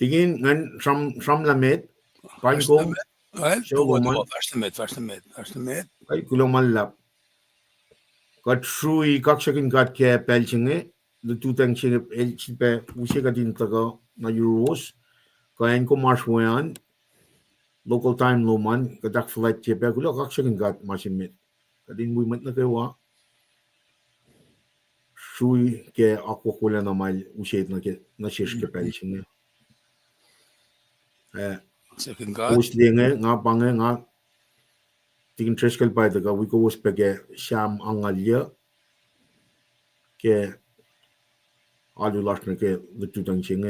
Tingin ngan from lamet. Paing ko. Well, first limit. Ay kulong malap. Kat Srui kaksakin kat ke pelchinge. The two things chinge el chipe ushe katin taga na euros. Kain ko marswayan. Local time loman. Kadak flight chipe kulo kaksakin kat masimit. Kadin movement na kawa. Srui ke akollah na mal ushe na shish ke pelchinge. Second God. Uslinge nga pange nga tingin treskal pa ito ka wiko was peke siyam angalya ke alulacna ke lututang chinge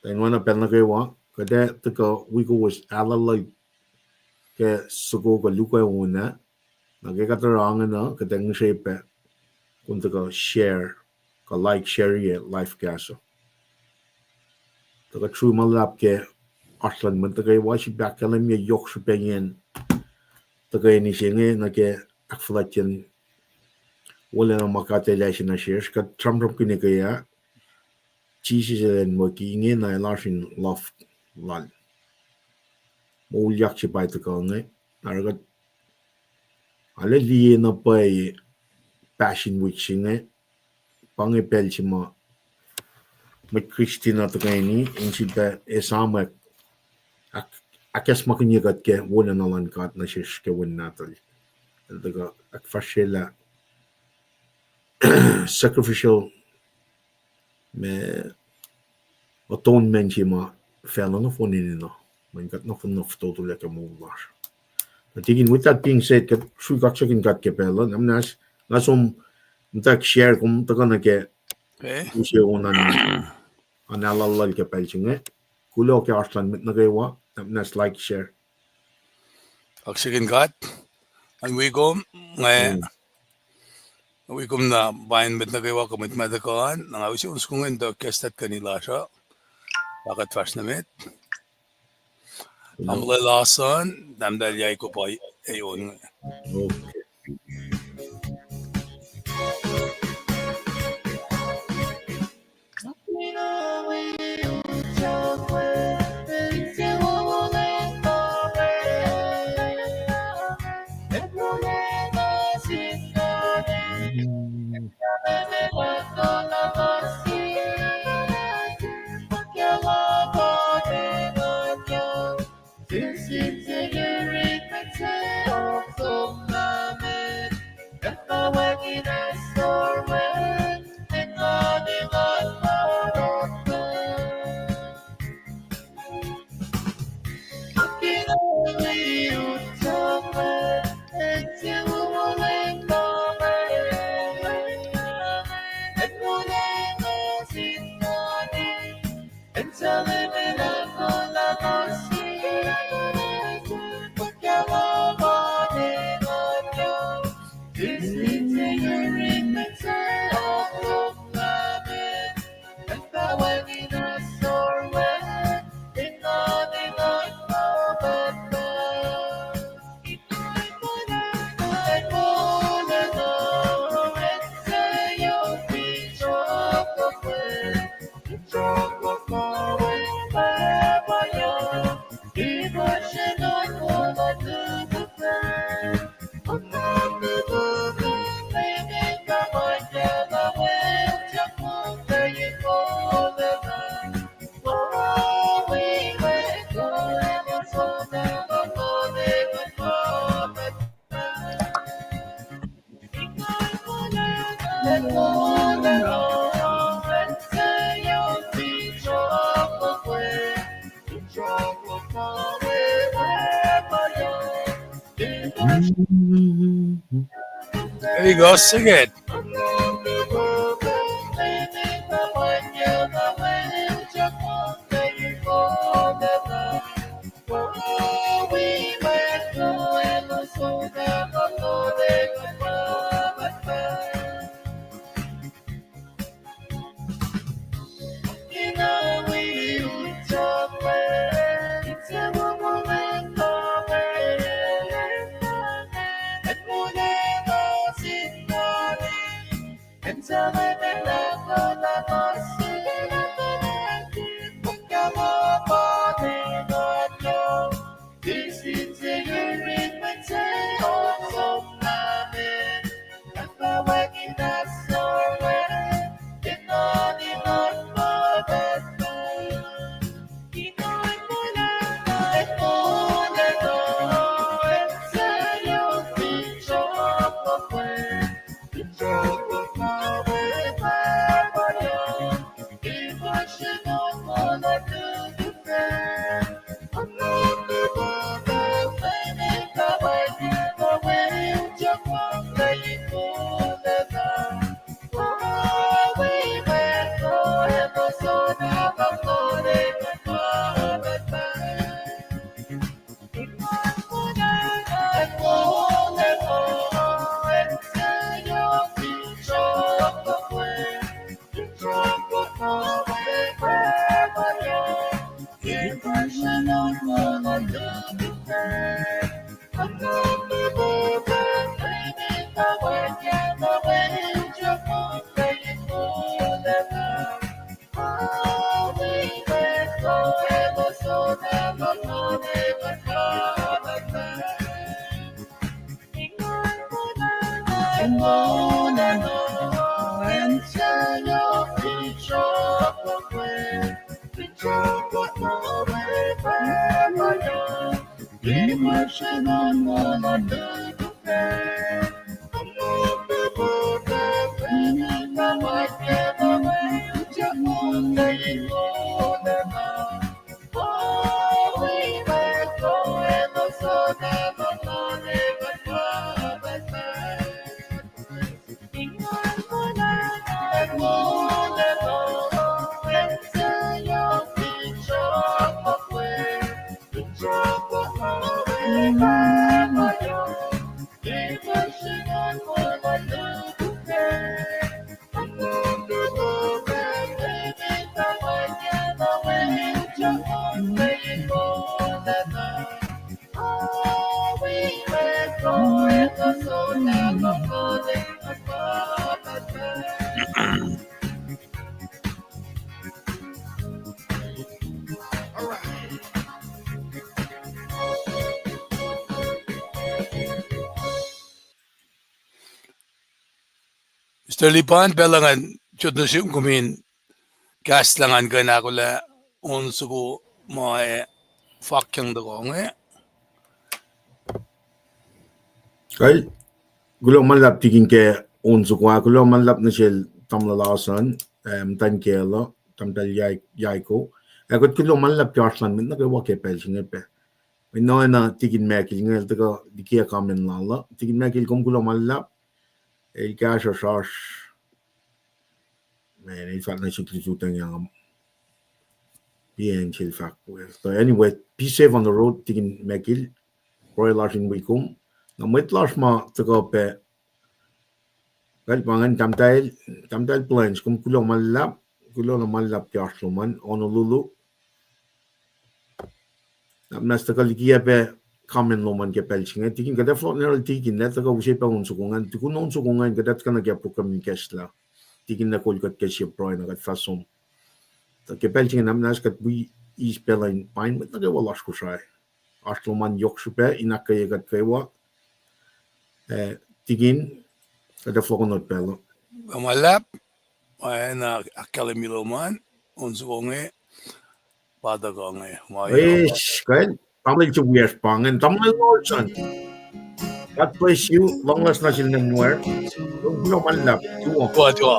tayo wana pel na kayo kada taka wiko was alalay ke suko ka luka una nagkakataranga na kada ng shape kung taka share ka like share ye life kaso taka true malap ke aslan man taka washi bakalam ye yok supenyen taka ni singe na ke akflatin wala na makakatelyac na shares ka tramtram kini kaya chisisen mo ki inge na lasin loft lal Moliyucklac pa ito ka nga naragat ala liye na pa passion week singe pangipel si mo may Christina to kaya ni insi pa esama akas makinyagat ke wala na lang kat na shares ke wala natal daga akfashela sacrificial med atonement i ma fällorna får ni nu man got nothing enough to like a move var but again with that being said kat shu kaksakin kat ke pela I'm na som tak share kum ta kana ke usi onan analal ke pelchinge kulo ke aslan mit na gewa I'm like share Kaksakin God. And we go na bayan mit na kayo kumit madakaan nang awisi uskungin do kestat kanila siya bakit fast na mit ang lalasan damdalyay ko pa ayon okay There you go, sing it. Mr. Lipan, belangan chudnusim kumin gas langan gana akollah onsugo mwe fakyang dagong Kay gulo malap tigin ke unsukwa gulo malap na shel tamlalasan tan kelo tamdal yaiko agot gulo malap jarslan min na ke wake pel singepe no na tigin mekil ngel taga likiyac kamen lala tigin mekil kum gulo malap el cash or shars man it's not nice to do thing bien sifac so anyway be safe on the road tigin mekil royal larsin wikum na mwet lars ma taga pe gal pangan tamtail plans kum kulo na malap jarsluman onolulu nas taga likiyac pe kamen loman ke pelchinga tigin kada flot neral tigin na taga usay pa unsukungan tikun unsukungan kada kana kya pukam kesla tigin na kolkat ke ship proy na kat fasom ta ke pelchinga namnas kat bui is pelain pain met na ke walas Kosrae arsloman yokshupe inakay kat kaywa tigin kada flokonot pelo malap na akkallah onsugonge padagonge Ish, kain tamil chuwias pangan tamil lorsan God bless you long last na sila nwer no malap tuwa Tua.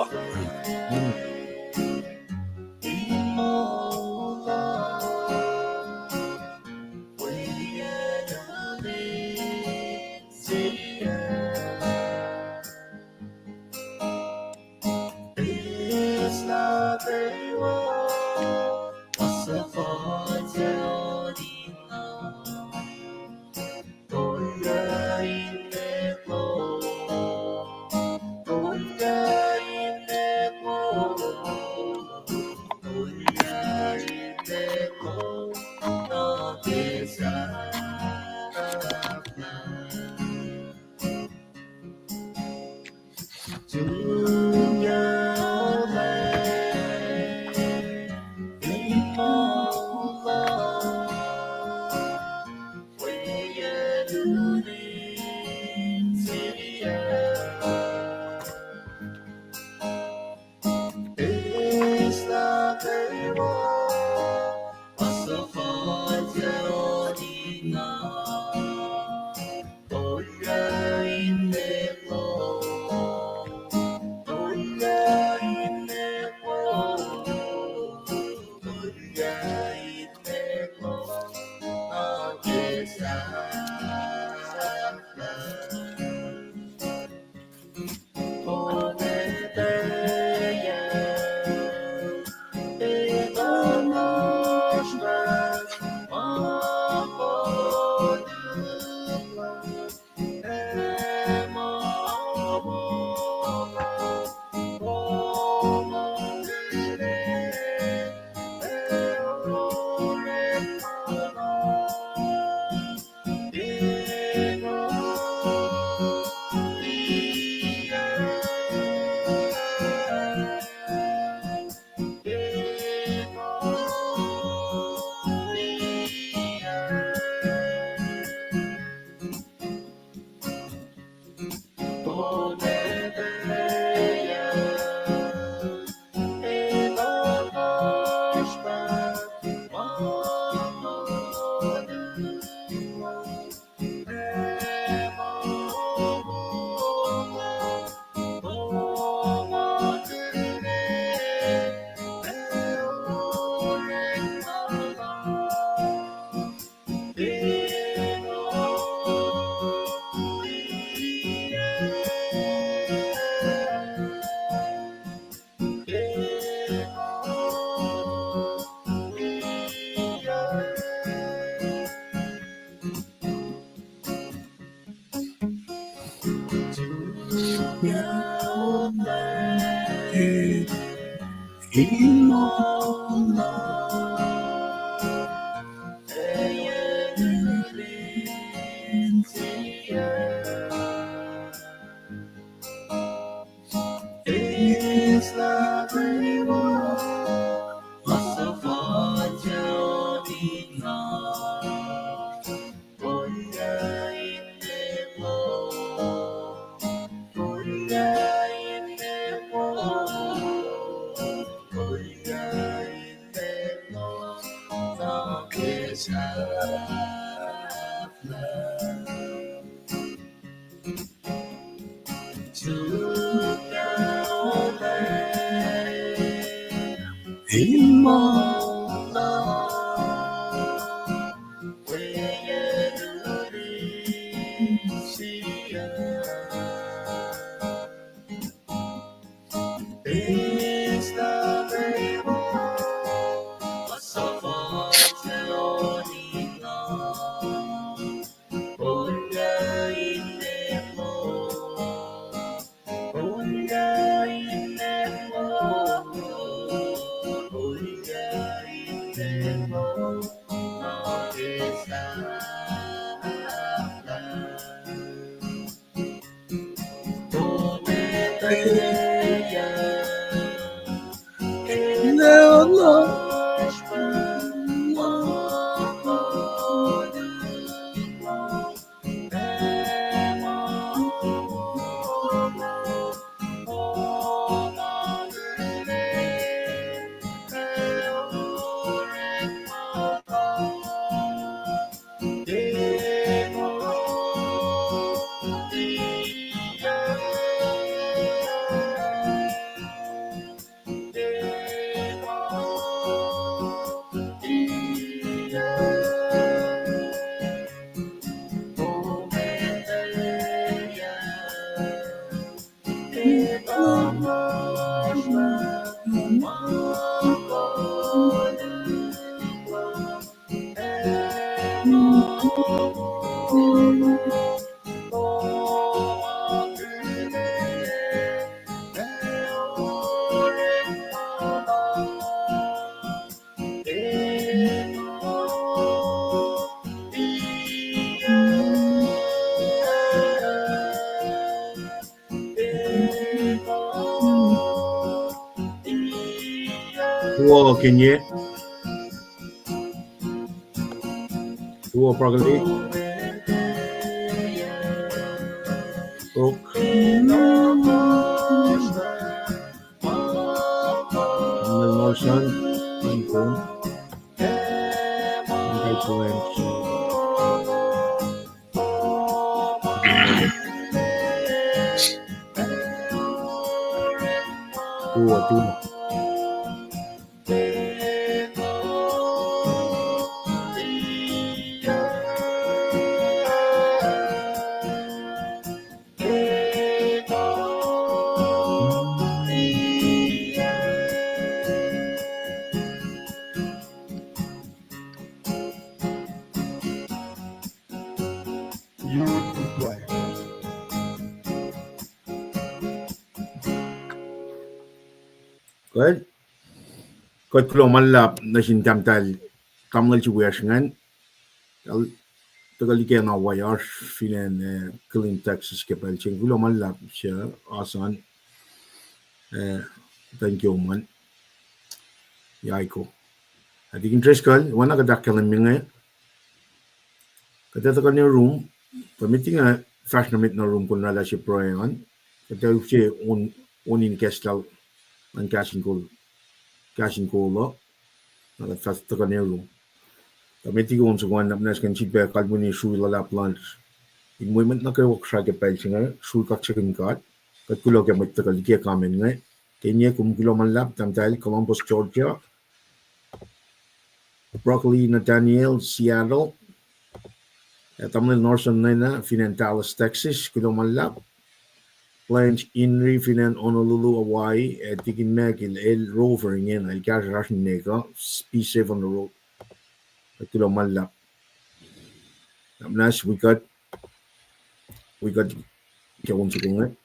Tuo Kenya, Tuo Pragali, Oak, Nelson, Paing, Tuo Tuma. Good. Kot kulo malap na sintamtal kamngal chiwashngan. Tagal ke na wayar filen clean Texas ke pelching kulo malap siya asan. Thank you man. Yaiko. Adi interest kal wana ka dakkalan minga. Kata tagal ni room permitting a fashion mit na room kun nala si proyan. Kata si unin kestal ng KahsInKol lo. Naka tagal ni room. Permitting ko unsa kuan napnas kan feedback kal mo ni Srui lulap lunch. In moment na kayo Kosrae ke pelching Srui kaksakin kat. Kat kulo ke mit tagal likiyac kamen nga. Kenya kum kulo malap tamtal Columbus Georgia. Broccoli Nathaniel Seattle. Tamil Northern na finan Dallas Texas kulo malap. Plains Inri finan Honolulu Hawaii tigin megil el rover ngin el gas rashin nega P7 on the road. Kulo malap. Namnas we got kawon sa kunga.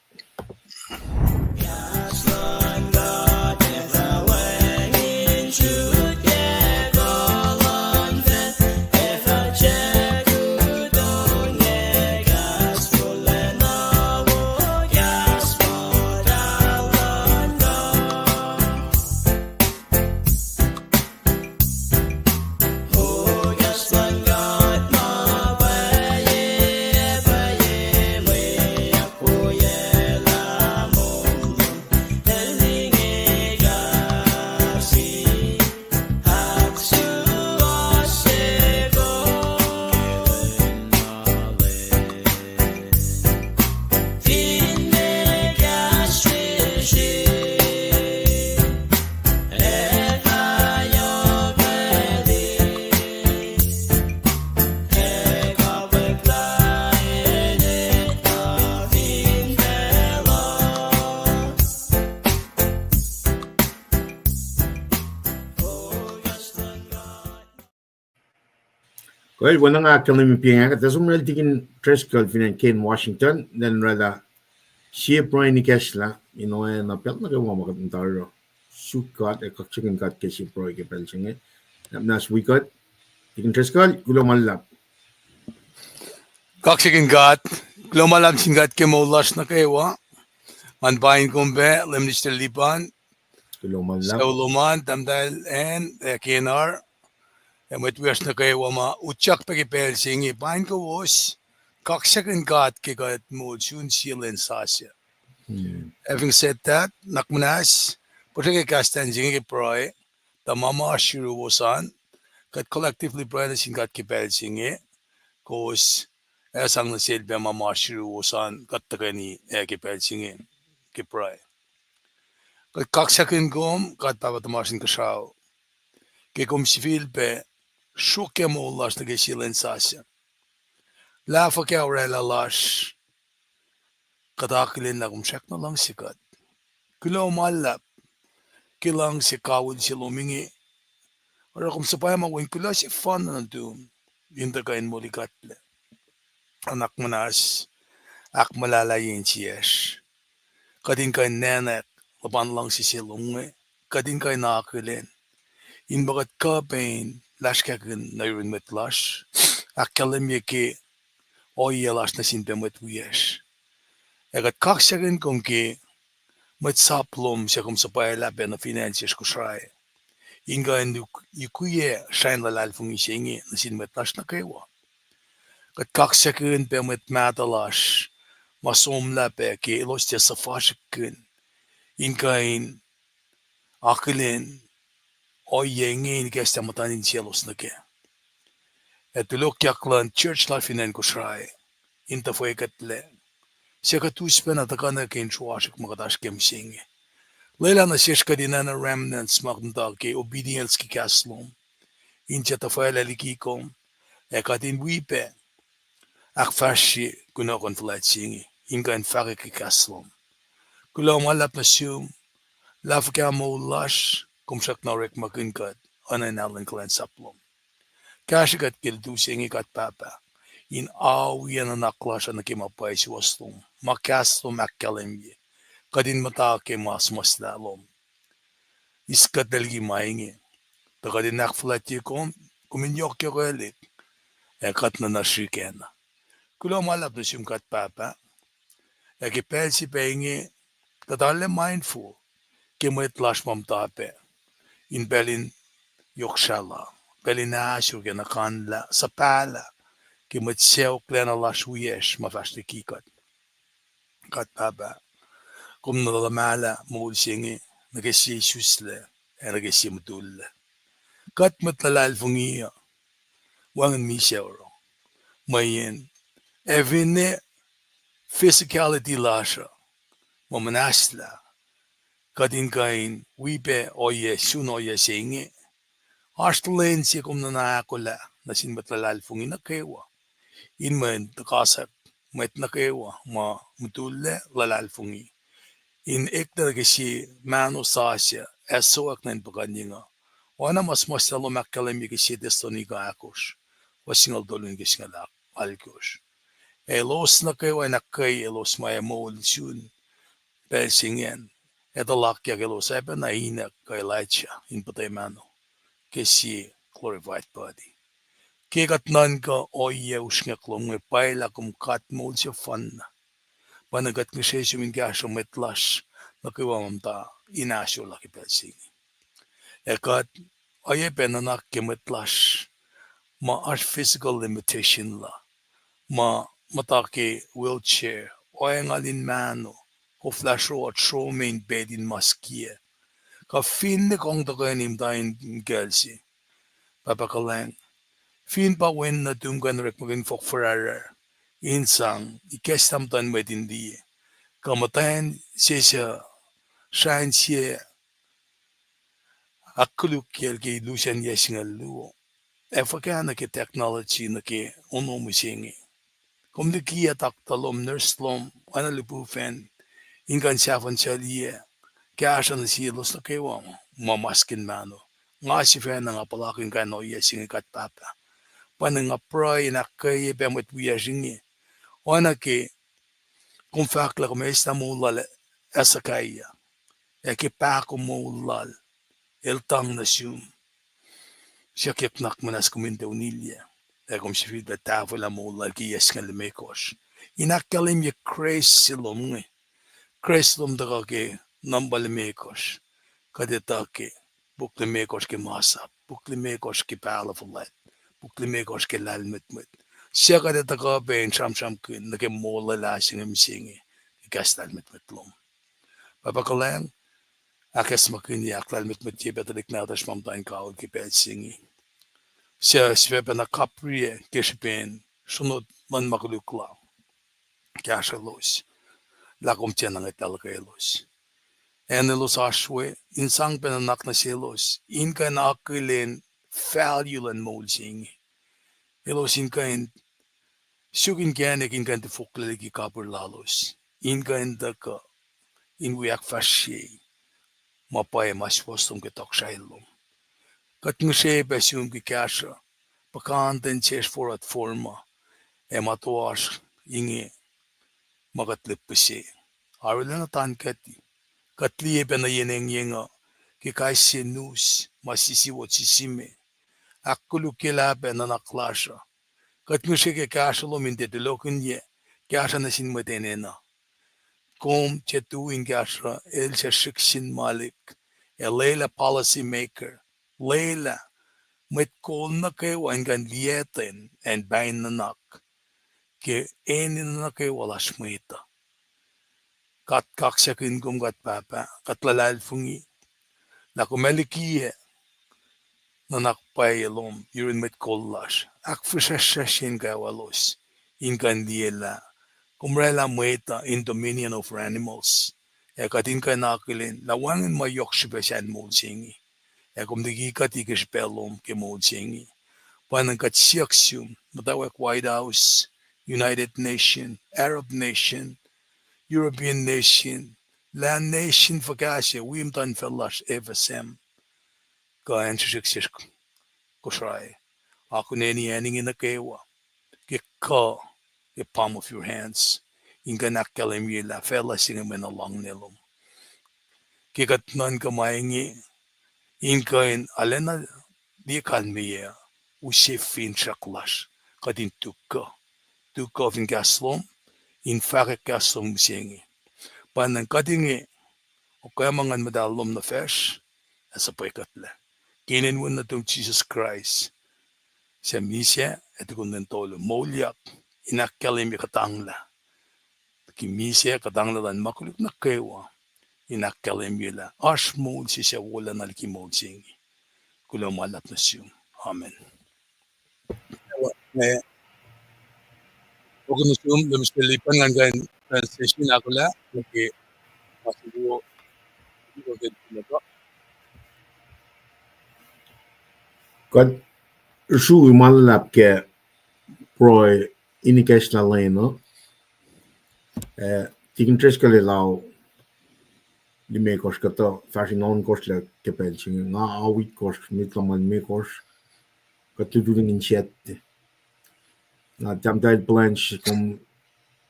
Well, wala nga kami pinga kat so mel tikin Trescal finan Ken Washington then rather she proy ni kesla na pel na gawa makat ntaro sukat e kaksakin kat ke si proy ke pel singe nas wikat tikin Trescal gulo malap Kaksakin gat, lumalam singat ke wolacna kewa, man Paing kumbe, lemnister lipan, gulo malap sauluman, tamdal en, kenar, mwet na kewa ma, utsak pa kipel singi, Paing ko was, kaksakin gat ke gat mo, chun silen sasya. Having said that, nakmanas, pwede kastan singi ke proy, tamama shiru wosan, kat collectively proy na singat kipel singi, kos sang nasilbi ang mamashirusan katakani kipelsingi kipray. Kat kaksakin gom kat papatamasin kashaw. Kikom sivilbe shuke mo ulas na gisilen sasya. Lafa kaya urela lash katakilin na kumsyak na lang sikat. Kilo malap kilang si kawid si lumingi. Ora kung sapaya mawin kula si fan na doon. Yunda kain Moliyucklac. Anak manas ak malalayin siyas. Kadin kay nenek, laban lang si silungi, kadin kay nakakilin. In bagat ka pain, lash kakin na yun met lash, akalim yaki o lash na sinpe met wiyesh. Egat kaksakin kong ki, met saplom siya kum sa payalape na financiers Kosrae. Inga yukuye, shayn lalal fung isingi, na sin met lash na kaywa. Kat kaksakin pe met matalash, masomla pe ki ilos tiya sa fashikin, inkain akilin o yengin kesta matanin cielos na ke. Et likiyac church life in Kosrae, inta fue katle. Siya katuspena takana ken chuashik magadash kem singe. Lela na siya kadinana remnants magdal ke obedience ki kaslom. Incha ta fue likikom, katin wipe, akfashi kunokon flight singe, inka en fake ki kaslom. Kula malap na siyum, laf kaya mo lash, kumsak na rek makinkat, anay kulacnsap lom. Kashikat kildu singi kat papa, in awiyan na naklasya na kimapay si waslom, makaslom akkalimye, kadin mata ke mas lalom. Iskat dalgi maingi, ta kadin nakflati kom, kuminyok yo kalik, kat na nashikena. Kula malap na siyum kat papa, kipel si Paing, tatale mindful, kimwet lash mamtape, in belin yokshala, belinasyo na kanla, sa pala, kimetseo klena lash wiyesh mafashti kikat. Kat papa, kum nalamala mul singi, nagasi susle, nagasi mutulle. Kat matlalal fungiya, wangan misewro, mayin, evine physicality lasha, mamanasla, kadin kain, wipe oye sun oye singi, Ashtulen si kum na akollah, nasin matlalal fungi na kewa. Inman takasak, met na kewa, ma mutulle lalal fungi. In ekta kasi mano sasya, eso ak nan paganyinga. Oana mas talo makalemi kasi destoni ka akos. Wasingal dolun kasi nga alkos. Elos na kewa na kay elos maya mol sun. Persingen. Ito lakya elos epa na inak kay laitya in patay mano. Kasi glorified body. Kikat nan ka oye usngak long may paila kum kat mo siya fan na. Panagat nga siya sumin kasyo metlash na kiwamam ta inasyo laki pelsingi. Ekat oye penanak kimetlash ma art physical limitation la. Ma matake wheelchair oye ngalin mano ko flash ro at show main bed in maskia. Ka fin ni kong takanim tayo gelsi. Papakalang fin pa wen na tumkan rek maging fok ferrara. Insang ikestam tan met hindi. Kamatayan siya shain siya akuluk kel ke lucian yesingal luo. Efaka na ke technology na ke uno musingi. Kum di kia taktalom nurse lom analipufen ingan siyafan siya liya. Kaya siya na silos na kewa mamaskin mano. Nga si Fen na nga palaking kano yesingi kat papa. panangapra inakay bemet wiyazingi. Oana ke kumfakla kumesta mulal asakaya. Eke pako mulal eltang nasyum. Siya kipnak manas kuminte unilya. Ekom sifid betafo la mulal ki yeskan lemekos. Inakalim ye kres silom. Kres lom daga ke nambal mekos. Kadetake. Buklimekos ke masap. Buklimekos ke palafulat. Buklimekos ke lalmetmet. Siya kadetaka ben sham kin nake mola lasing singi. Ikastalmetmet lom. Papakalang akes makin yaklalmetmet jebetalik na tas mamtain kaul ke pel singi. Siya svepa na kaprie kespen sunod man Moliyucklac. Kaya los. Lakom tiyan ng italkelos. Enelos aswe, insang penanak na silos, inka na akilin, falulan molsing. Elos inka in, sugin kyanek inka in fukleliki kapur lalos. Inka in daka, in wiyak fasye, mapay maswastom ke taksailom. Kat ngashe pesum ki kasha, pakanten ches forat forma, matuas inge, magatlipese. Arila na tankati. Katliye pa na yeneng yenga, ki KahsInKol masisiwot sisime, akollah kilape na naklasha, kat nushe ke kasalo mintetulokin ye, kasha na sinmatenena, kom chetuin kasha, el sa shiksin malik, Leila policy maker, Leila, met kol na kayo ang lieten, and bain na nak, ke enin na kayo wala shmita. Kat kaksakin kum kat papa, kat lalal fungi, na kumelikiye, na nakpayelom, yurin met kollash, ak frisashin gawalos, in kandiela, kumrela mweta in dominion of animals, katin ka nakilin, lawangin mayok sibesan mulsingi, kumdigi katikis pelom ke mulsingi, panang katsiaksum, mutawaek White House, United Nation, Arab Nation, European Nation, Land Nation Vakasya, Wimtan Fellash FSM, Kaanshiksis Kosrae, Akuneni Anning in the Kewa, Kika, the palm of your hands, Inganakalimila, Fella singing in a long nilum. Kikat non kamaingi, Inkain Alena, the Kalmia, Ushifin Shaklash, Katin Tuka of Ingaslom, in Farakaslom singi. Panang katingi, o kaya mga madalom na fish, asa po ikatla. Kinin na itong Jesus Christ. Sa misya, ito kung nantolo, Moliyucklac, inakkalim katangla. Kimisya, katangla dan makulik na kewa, inakkalim yula. Ash mol siya wala na likimol singi. Kulang malap na siya. Amen. Huwag na siya, lumisilipan nga ganyan translation ako la, okay, masibuo, Kat Srui lulap ke proy inikes na leno. Tikin treskale lau di mekos kata fashion on kos le kepel sing nga awit kos mitlaman mekos katududing inchette. Na tamtay planch kom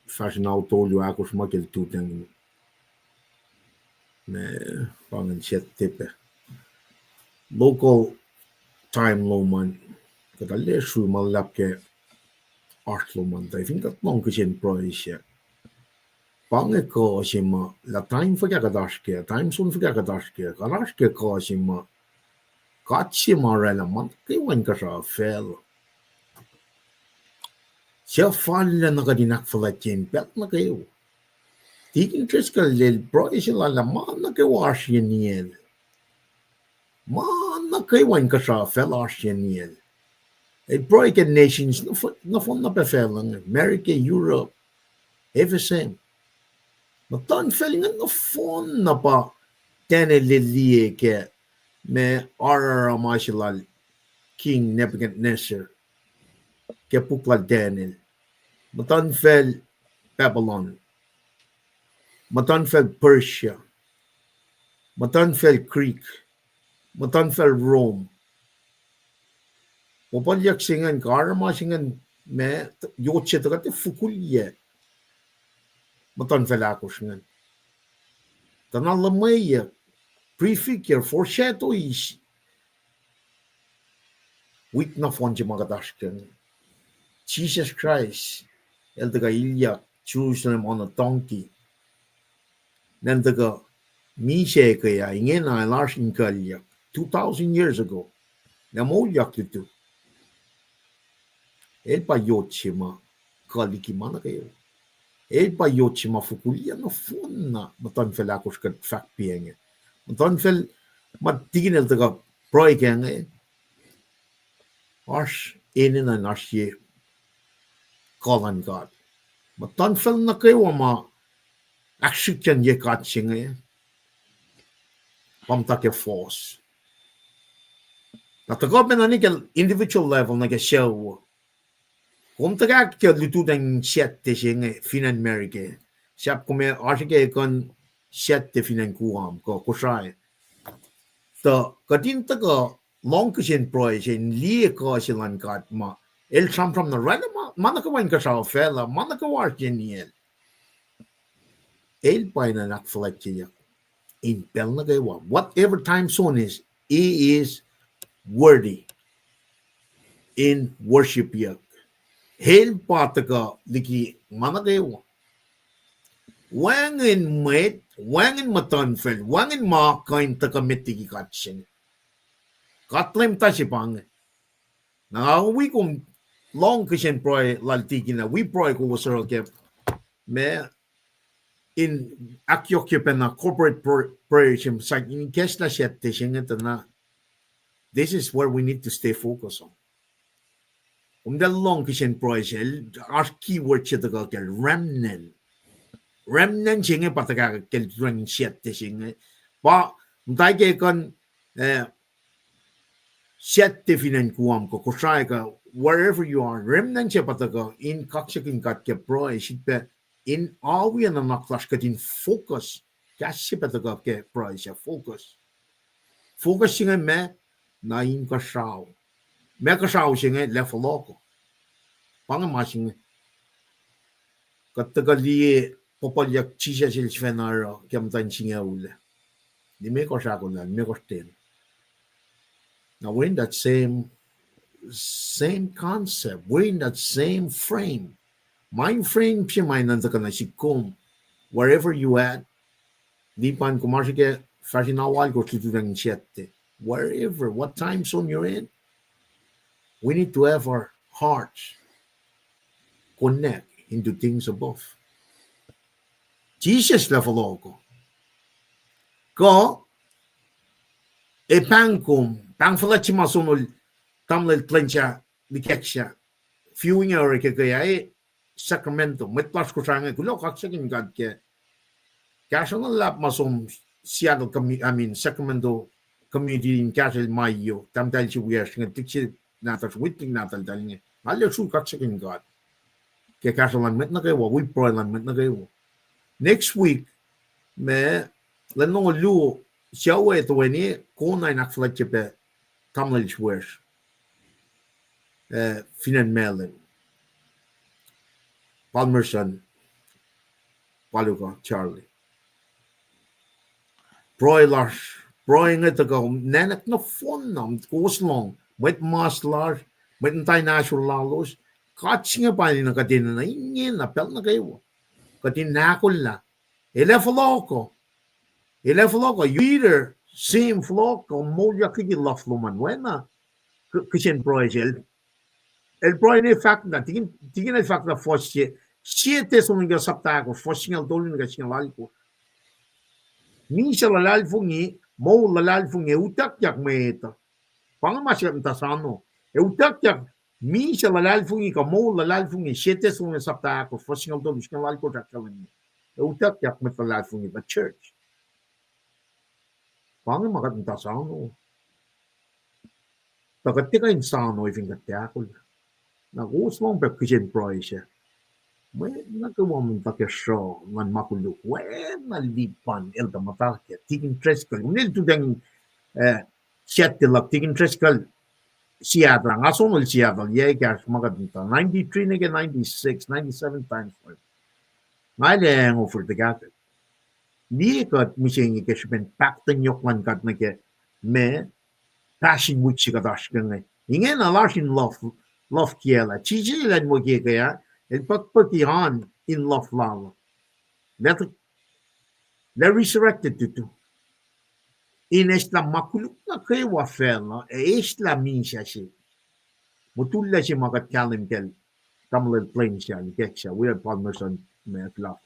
fashion autolio akos makel tuteng me pangen chet tepe. Local time low man kata le Srui lulap ke art low man. I think that long kishin pro isya. Pange ko sima la time for kakadaske, time sun for kakadaske, kadaske ko sima katsima rela man kiwan ka sa fel. Siya falla na kadinak falatin pet na kayo. Tikin triska lil bro isila la man na kawash yeniel. Man na kiwan ka sa fel ash yeniel. Bro ikan nations na fon na pefelang America, Europe, FSM. Matan feeling na fon na pa tene lilie ke me arara mashilal King Nebuchadnezzar ke pukla Daniel. Matan fel Babylon. Matan fel Persia. Matan fel Greek. Matan fel Rome. Popolyak singan karma singan me yotche tagate fukulye matan felakusngan. Tanalla maya prefigure foreshadow is wit na fonje magadashken. Jesus Christ el daga ilya Jerusalem on a donkey. Then daga mishe kaya inge na larshin kalya 2000 years ago. Na molyak tu. El pa yotche ma kaliki mana kayo. El pa yotche ma fukulia no fonna matan felakuskat fak pienge. Matan fel matigin el daga proikenge. Ars enen en ars je callan God. Matan fel na kayo ma akshikan je katsinge. Pamtake force. Natagop na nikel individual level na show. Kung tagak ke lutudan siete singe finan merike. Siap kume arsike kon siete finan kuam ko Kosrae. Ta kadin taga longkishin proy sin lie ko silan kat ma. El from the right ma manaka wan kasal fella manaka war geniel. El paina nak fletche in pelnagawa. Whatever time zone is, he is worthy in worship yak. Hail pataka liki managawa. Wangin mwet, wangin matanfel, wangin ma kain takamitigi katsin. Katlem tasipang. Nangawi kong long kishin proy laltiki na we proy ko wasero ke me in akyokyepen corporate operation site in cash na shet na. This is where we need to stay focused on. The long kishin project, our keyword chitagal remnant. Remnant singe pataka kel drawing shet singe. Pa mtaike kon shet definen kuam ko Kosrae ka wherever you are remnant pataka in kaksakin kat ke project in awi na naklash katin focus kasi pataka ke project focus. Focus singe me na in kashaw. Me kashaw singe level loko. Pangamasing katagali popolyak chisha sil svenaro kiamtan singe ule. Di me kashakulan, me kosten. Now we're in that same concept. We're in that same frame. Mind frame siya may nandakan na sikom. Wherever you at, di pan kumarsike fashinawal ko tutudang siyete. Wherever, what time zone you're in, we need to have our hearts connect into things above. Jesus level ko. Ko, pangkum, pangfalachi masunol, tamlel tlencha, likiyac, viewing or kaya Sacramento, metlas ko sanga, kulo kaksakin God ke. Kaya lap masun Seattle, Sacramento, community in Castle Mayo, tamtal si Wiyas, nga tiksi natas, witting natal dal niya. Alam su kaksakin God. Kaya kasalan met na kayo, we proilan met na kayo. Next week, me, lanong lu, siyawa ito wani, kung na nakflat siya pe, tamlal si Wiyas. Finan Melon. Palmerson, Paluka, Charlie. Proy nga taga, nanak na phone nam, kuslong, met maslar, met international lalos, katsi nga pa na katin na inge na pel na kayo. Katin nakol na. Elefaloko, you either same flock o Moliyucklac lafluman. Wena, kishin proy siya. El proy na fact na, tingin na fact na fosye, siete son nga saptako, fosye nga dolin nga singalal ko. Minsa lalal fungi, mo lalal fungi, utakyak meta. Pangamasya tasano. Utakyak, minsa lalal fungi ka, mo lalal fungi, siete son nga saptako, fosye nga dolin, singalal ko takyalan. Utakyak met lalal fungi, the church. Pangamasya tasano. Tagatika insano, ifingatyakol. Nag-uslong pa kishin proy siya. May nagawa mong takasyo ng makuluk. When nalipan elda matakya, tigin treskal. Unil to dang siyatilak, tigin treskal. Seattle, nga sonol Seattle, yegas magadita. 93 nige 96, 97 times for it. Ngayon over the gat. Di kat mising ikasben pakten yok man kat nage me passion which you got asking. Ingen a large in love kiela. Chichi len mo kaya. El pagpati on in love lava. That they're resurrected to. In esta makulukna kay wafela e esta minsha si. Mutulla si magat kalim kel tamlel plain siya ni keksha. We are partners on me flap.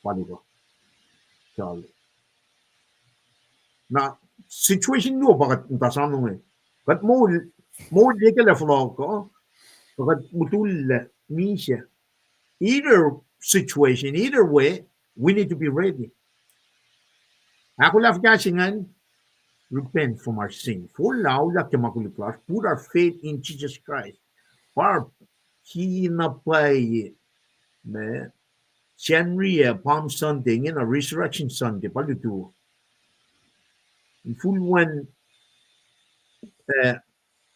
Paligo. Charlie. Na situation no bagat ntasanong eh. Kat mo dekala flow ko. Bagat mutulla minsha. Either situation, either way, we need to be ready. Ako laf gasingan, repent from our sin. Moliyucklac ke Moliyucklac, put our faith in Jesus Christ. Par hinapay me January Palm Sunday in a Resurrection Sunday palutu. Full one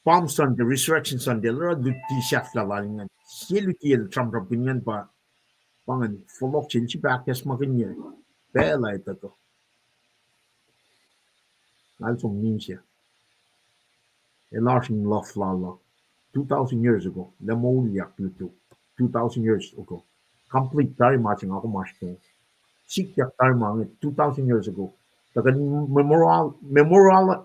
Palm Sunday, Resurrection Sunday, lora luti siya flawalingan. Siya luti el tramrapingan pa pangan follow chin si bakas makinya. Bela ito to. Also means ya. A large in love lala. 2,000 years ago, the Moliyucklac 2,000 years ago. Complete time matching ako matching. Sikiyak time 2,000 years ago. Taga memorialize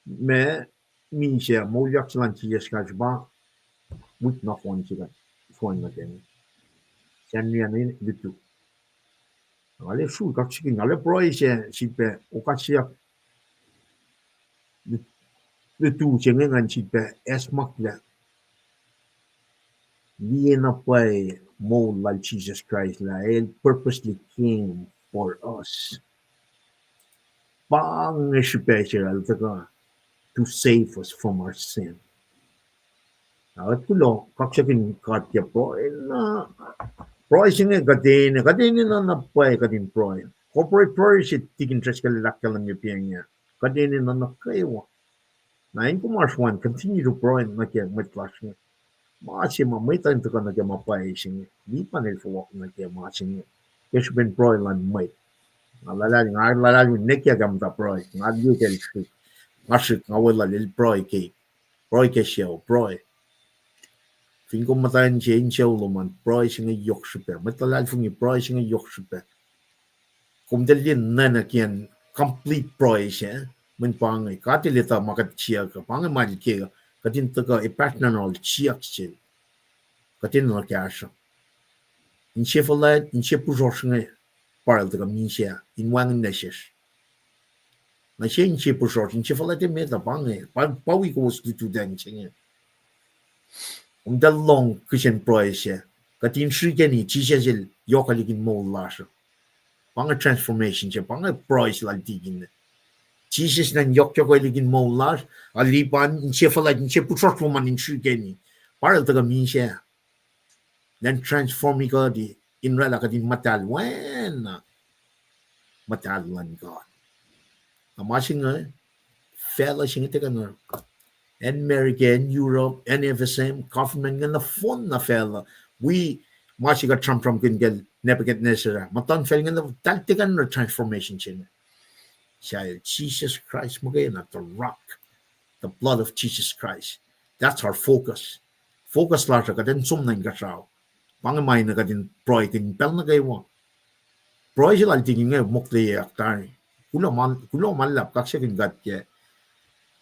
me minsiya Moliyucklac siyas kajba with na phone siya phone na din. Siyan niya na dito. Ale su kaksakin ale proy siya sipe okasya the two ngan sipe esmak la Vienna play more like Jesus Christ la el purposely came for us. Pang special to save us from our sin. At tulo kaksakin katya pro na proy siya gadin na napay kadin proy. Corporate proy siya tigin tres kalakkalan niya niya. Kadin na nakayo. Nain ko March 1 continue to proy na kaya mwet niya. Maasim may time to ka na kaya mapay siya. Di pa nil fuwak na kaya maasim niya. Kaya siya ben proy lan may. Ngalala nekya gamta proy. Ngadyo kaya siya. Ngasik ngawala lil proy kay. Proy kaya siya proy. Fin ko matayin siya in siya uluman. Proy siya nga yok siya. Matalal fung proy siya nga yok siya. Kung dalin na kiyan complete proy siya. Man pangay. Katilita makat siya ka. Pangay mali kaya. Katin taka ipatnanol siya siya. Katin na kaya siya. In siya falad, in siya pusor siya. Paral taka min siya. In wangin na siya. Na siya in siya pusor. In siya falad yung meta pangay. Pawi ko was dito din siya. Dalong kishen proy siya. Katin siya ni siya siya yokaligin mo la siya. Pangay transformation siya. Pangay proy siya laltigin na. Jesus nan yok ko ligin mo la alipan in siya falad in siya pusor man in siya ni. Paral taka min siya. Then transform me God in rala kadin matal when matal lan God. Amasing nga fella sing ite kana and America and Europe and FSM government nga na phone na fella we masiga Trump from gel Nebuchadnezzar matan fel nga na taltikan na transformation chin. Siya Jesus Christ magay na the rock the blood of Jesus Christ. That's our focus. Focus la ka den sum nang gasaw. Pangamay na kadin proy kin pel na kayo. Proy sila tingin nga mukliyac tani. Kulo malap kaksakin gat ke.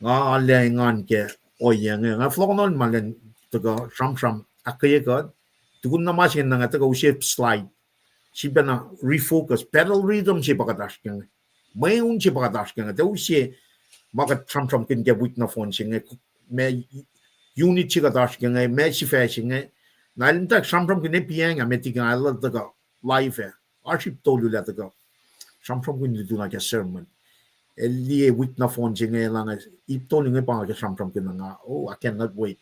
Nga alengan ke oyang nga flow non malen taga sham akketeyac. Tukun na masin na nga taga usip slide. Siya na refocus pedal rhythm siya pakadash kang. Mayun siya pakadash kang. Daw siya makat sham kin ke wit na phone siya. May unit siya kadash kang. May sifac siya. Nalintak samsam kine Paing ametikan Allah taga live arship tolu la taga samsam kine do na sermon eli wit na phone jinge lang ip tolu nge pa ka samsam kine nga oh I cannot wait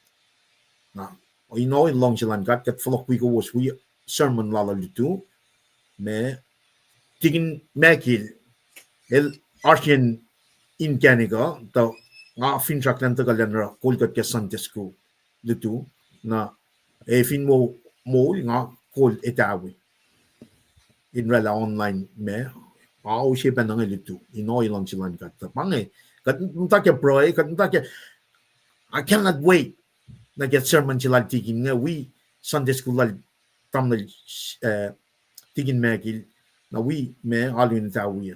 na you know in long jalan gat flock we go was we sermon la lutu me tigin makil el arshin in Canada the nga fin traklan ta galanra kolkat ke santesku lutu na fin mo nga kol etawi in rela online me o she benang lutu in oil on chilan kat pange kat nta ke proy kat nta ke I cannot wait na get sermon chilan tikin nga we Sunday school lal tamnal tikin me gil na we me alun tawi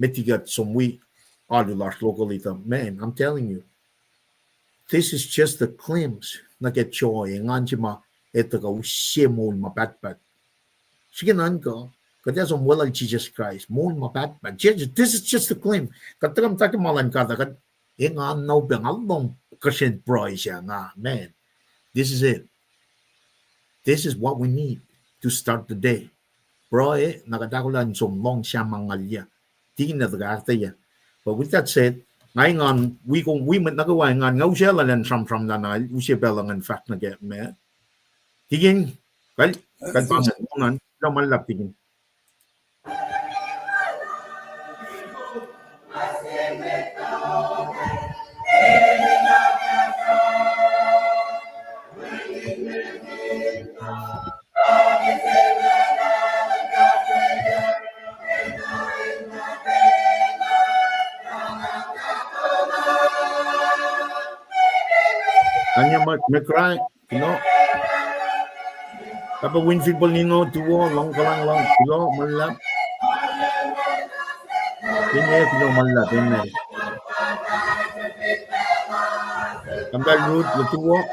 metigat som we alular locally man I'm telling you this is just the claims na get joy nganjima etaga ushemol mabatbat siganan ko kada som wala Jesus Christ mol mabatbat this is just the claim katram takamalan kada kad ngan no bengalong Christian price nga man this is it. This is what we need to start the day. Bro, nakadakulan som long siya mangalya. Tingin na tagakta. But with that said, ngayon we nagawa ngan ngaw siya lan from na usiya belangan fact na get me. Tingin kal pangan malap tingin. Kanya Mwe Kapag Winfield Bolino, tuwo, long kalang long, kilo, malap. Inge, kilo, malap, inge. Kambal root, tuwo.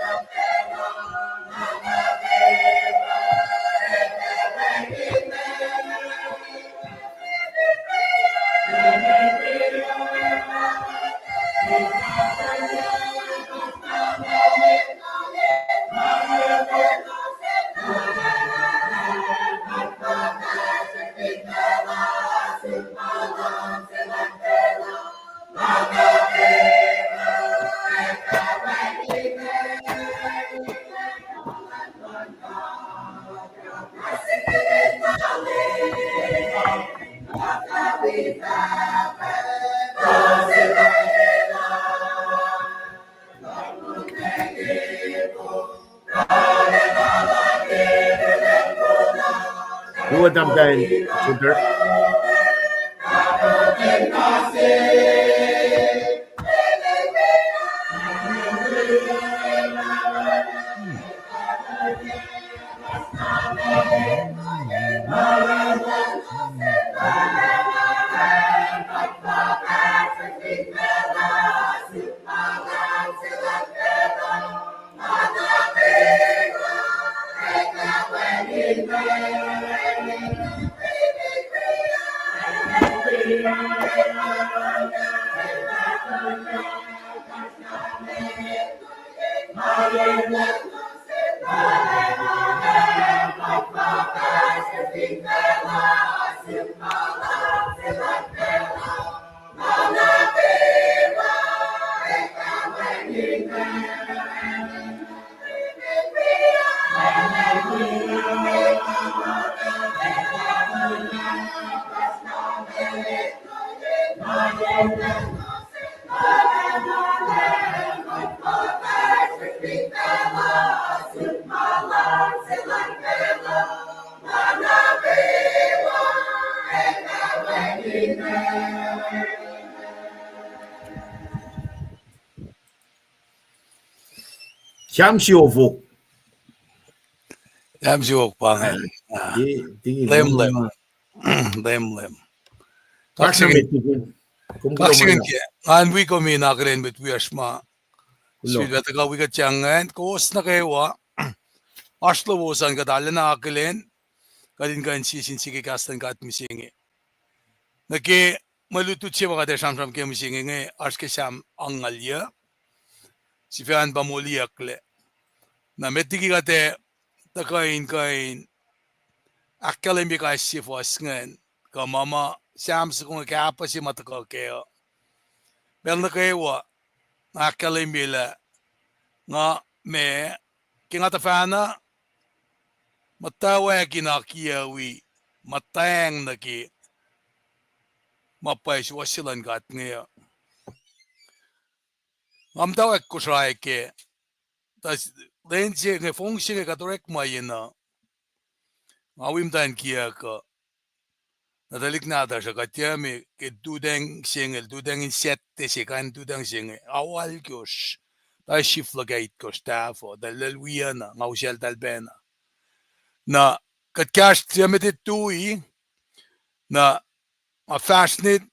Huwag dahil sugar. Siyam-siyovok. Siyam-siyovok pangen. Lem. Kaksakin ke. Anwi ko minakren bet wiasma. Svidata ka wikat changan. Kos na kewa. Aslo wosan ka dala na akelen. Kadin ka insisin sige kastan ka at misingi. Naki malutut siya mga desam-sam ke misingi nge. Aske siyam angalya. Sifac ba Moliyucklac. Na metiki ka te. Takain akollah mi ka sifac ka mama siyam sa kung kapa si mataka kaya. Bel na kayo akollah mi la nga me kingata fana mutawaek kiyawi matang na ki mapay si wasilan kat ngayon. mutawaek Kosrae ke tas lense nge function nge katorek mayena awim tan kia ka nadalik nada sa katyami ke dudeng singel dudeng insette se kan dudeng singe awal kyos ta shiflagate ko stafo dalelwiana ngausial dalbena na katkash tiamete tui na a fascinated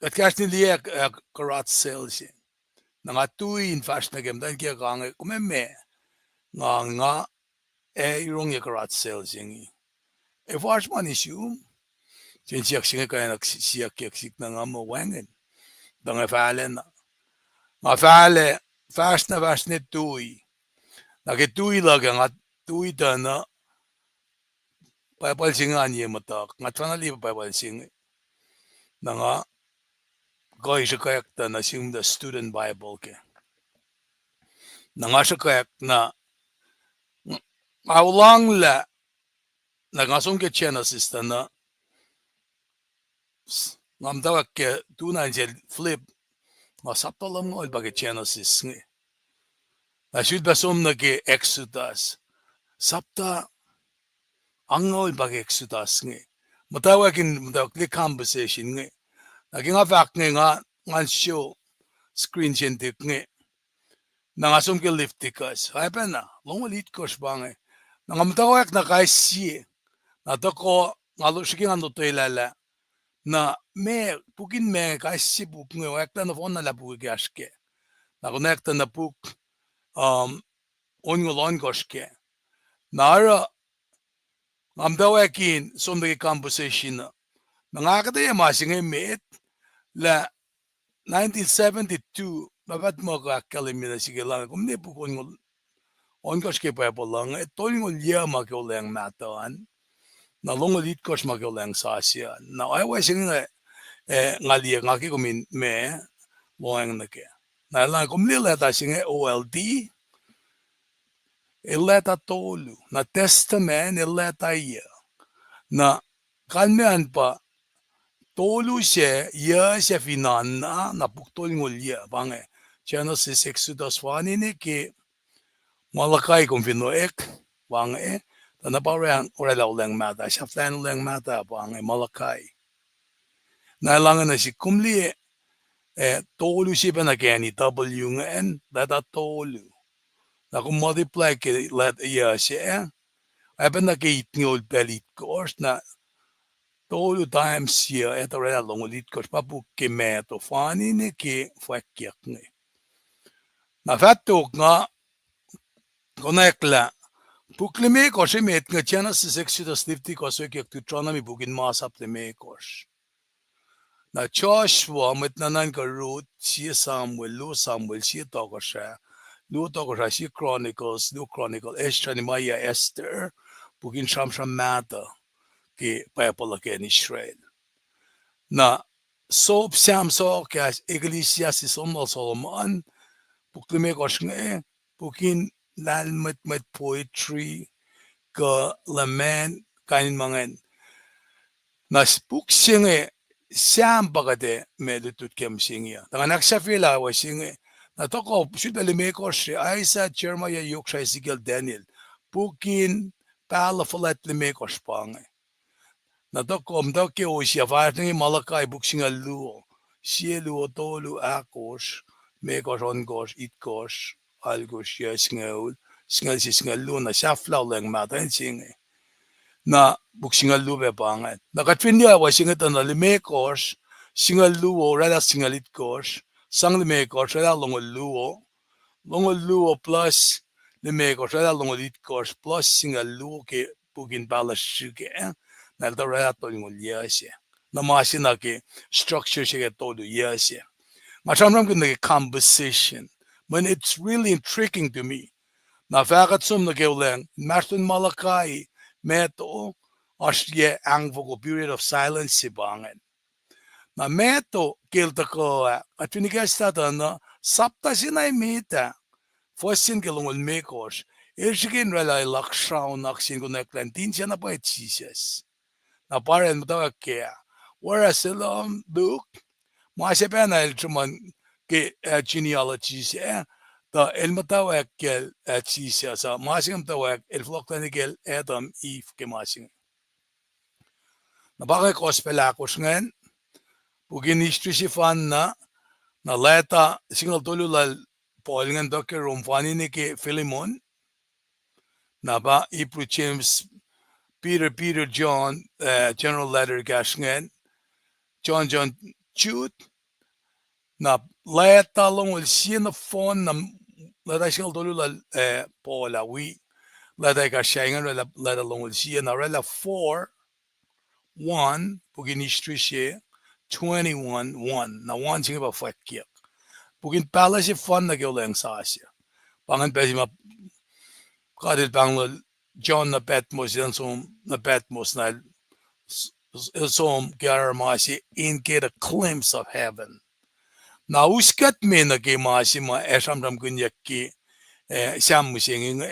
katkash ni liek karat sales na nga tui in fashion game dan kia gange kumeme nga irong ya karat sales ingi e fars man issue chen siak singa kaya siak sik na nga mo wangen da nga fale fast na tui na ke tui laga nga tui da na pacl singa anye matak nga twana li pacl singa na nga koi sa kayak da na sing the student bible ke na nga sa kayak na awlang la na nga song ke genesis da na ngam tawak ke tunan jel flip nga saptalam ngol ba ke genesis ngi na should basom na ke exodus sapta angol ba ke exodus ngi matawakin the conversation ngi naging afak nga show screen jentik ngi na nga song ke liftikas ay pa na longolit kos ba ngi na nga matawak na kaisi na to ko nga lo sige nga to ilala na me pukin me kaisi puk ngi wakta na fon na la puk gaske na konekta na puk ongolon koske na ara amdawakin som de composition na nga akketeyac masing met la 1972 babat mo ka kalimina sige lang kumne puk on koske pa lang tolingol yama ko lang matan na longolit kos magolang sasya na ay wasing ngali ngaki kumin me loang na ke na lang kumlila ta singe old ileta tolu na testament ileta iya na kalmean pa tolu siya iya siya finana na puktol ngol iya bange Genesis Exodus 1 ini ke malakay kung vinoek bange na parang orela ulang mata siya flan ulang mata bange malakay na langan na si kumli tolu siya na kani W nga en leta tolu na kung multiply ke let iya siya ay pa nag-iitngol pelit kors na tolu times siya ito rin along ulit kors papuk ke meto fani ni ke fakyak ni na fatuk nga konekla puklime kors met nga Genesis Exodus 50 kors fakyak Deuteronomy bukin masap ni me kors na Joshua met nanan ka Ruth siya Samuel siya to kors luto ko si Chronicles, New Chronicle, Esther ni Maya Esther, bukin siyam mata ki pacl ke ni Israel. Na so psam so kaya iglesia si Somal Solomon, buklime ko siya bukin lalmet poetry, ka lament, kanin mangan. Na buk siya siyam bagade medutut kem siya. Tangan nagsafila wa siya na toko should alimeko siya Isaiah, Jeremiah, Yoksha, Ezekiel, Daniel. Pukin palafalat limeko siya na toko mdoke o siya varni malakay buksinga luo. Siya luo tolu akos, mekos ongos, itkos, algos siya singaul, singal luo na siyaflaw lang matan singa. Na buksinga luo pangat. Nakatfindia wa singa na limekos, singal luo, rada singalit kos, sang limekos, rada longol luo plus limekos, rada longolit kos, plus singal luo ke pukin balas suke, na ito rada tolingol yasya. Na masin na ke structure siya ke tolu yasya. Masamram ko na ke composition. When it's really intriguing to me, na fakat sum na ke ulang, Marston Malakay, meto, asye ang vocal period of silence si bangan. Na meto kilta ko at pinikasta na sapta sinay mita fosin kilungol mekos irsikin ralay lakshaw naksin ko neklantin siya na pa Jesus na paren mo kaya whereas silang Luke masya pa na ilchuman ke genealogy da el mutawaek kel chisia sa masing mutawaek el floktanikel Adam Eve ke masing na bakay kospelakos ngen bugin history fan na leta single dolulal Paul ngen doke romfani ni ke Philemon na ba Hebrew James Peter John general letter gasngen John Jude na leta long sien phone na leta single dolulal Paula we leta ka shengen leta long sien na rela 4:1 bugin history 21:1 na 1 singa ba fakir bugin palace fun na gyoleng sa asya pangan pesi ma kadit banglo John na Patmos yan na Patmos na som garmasi in get a glimpse of heaven na uskat me na ke masi ma esam ram kunyaki Sam musing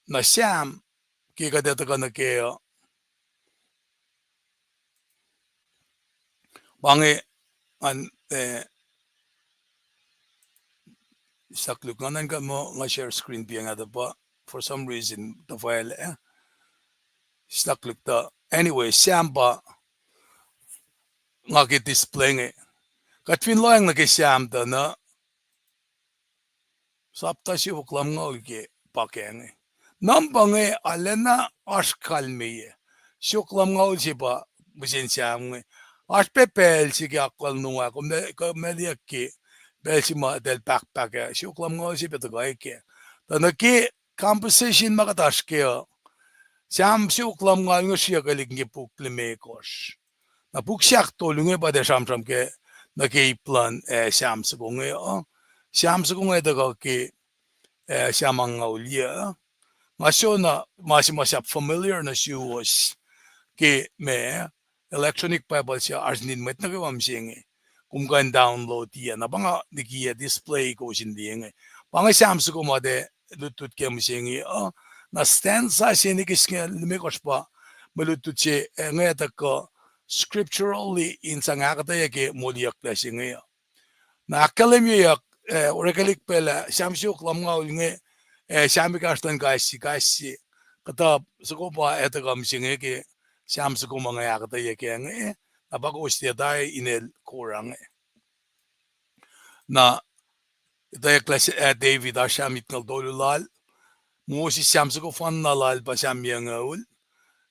na Sam ke kadeta kana ke bange an sakluk nanan ka mo nga share screen biang ada ba for some reason the file sakluk ta anyway Sam ba nga ke display nge katwin loang na ke Sam ta na sapta si uklam nga ulke pakeng nambange alena ashkalmeye shuklam nga ulsi ba busin Sam nge pepel si ke akwal nunga ko media ke Belsima del backpack shuklam nga ulsi betagay ke ta na ke composition makatash ke Sam shuklam nga nga siya kalig nge puklime kosh na puksyak to lunge ba de sham ke na ke plan Sam sugunge Sam sugunge daga ke Samang nga ulya masyo na masya familiar na siwas ke me electronic bible siya arjnin met na kawam siyenge kung kan download yan na banga dikiya display ko sindiyenge banga Sam suguma de lutut ke musiyenge na stand sa siya ni kisnya lumikos pa malutut siya ngayata ko scripturally in sa akketeyac ke Moliyucklac siya na akketeyac orekalik pela Samsiyuklam nga ulnge Samikastan kasi kata sukupa etagam singe ke Samsukuma nga akketeyac ke napag-ustia tayo inel kurang na itayak David Ashamit ng dolulal mo si Samsuko fan nalal pa Samyang ul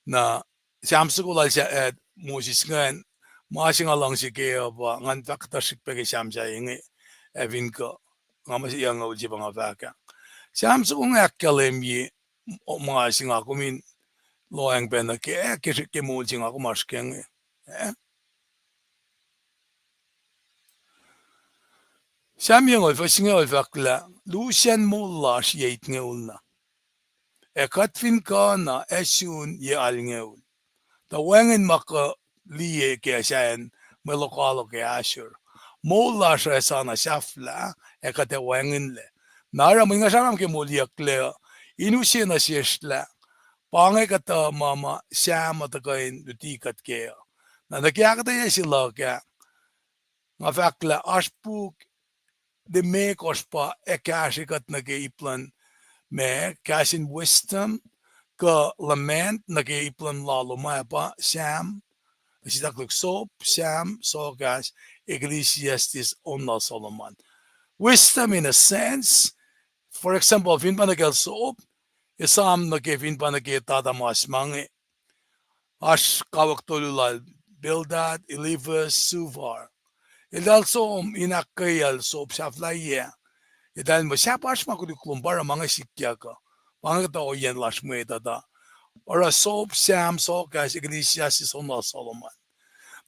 na Samsuko lal siya Moses ngan masing alang si kaya ba ngan taktasik pa kay Samsa inge evin ko nga masiyang ul si pangavaka Samsuko nga kalemi masing ako min loang pa na kaya kisik kemul sing ako maskeng Samyang ul fasing ul fakla Lucian mulla siyait nga ul na katfin ka na esun ye al nga ul the wangen maka liye ke siyan malokalo ke asher mola siya sana safla kate wangen le nara mga sanam ke Moliyucklac inusin na siyasla pange kata mama siya matakain lutikat ke na nakyakata sila ka nga fakla aspuk de me kospa ekasikat na ke iplan me kasin wisdom ka lament nag-iiplan lalo maya pa Sam sitakluk soap Sam sogas Ecclesiastes onna Solomon wisdom in a sense for example fin pa nagel soap isam nagfin pa nagtatamas mange as kawak tolulal Bildad Elivas Suvar idal soom inakayal soap sa flaya idal mo siya pa as makuliklum para mga sikya ka mga tao yan las mo da ora soap Sam sogas Ecclesiastes onna Solomon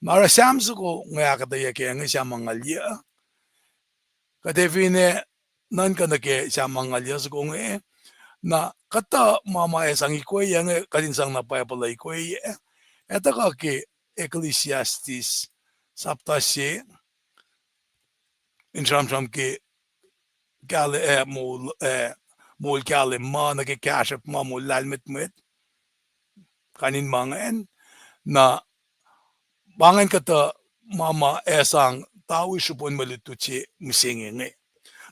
mara Sam suko nga akketeyac nga siya mangalya kadefine nan ka nake siya mangalya suko nga na kata mama esang ikwe yang kalinsang na pacl ikwe eta ka ke Ecclesiastes saptasye in sham ke gale mol gale ma nake kashap ma mol lalmet met kanin mangen na bangen kata mama esang tawi supon malutuchi musingi.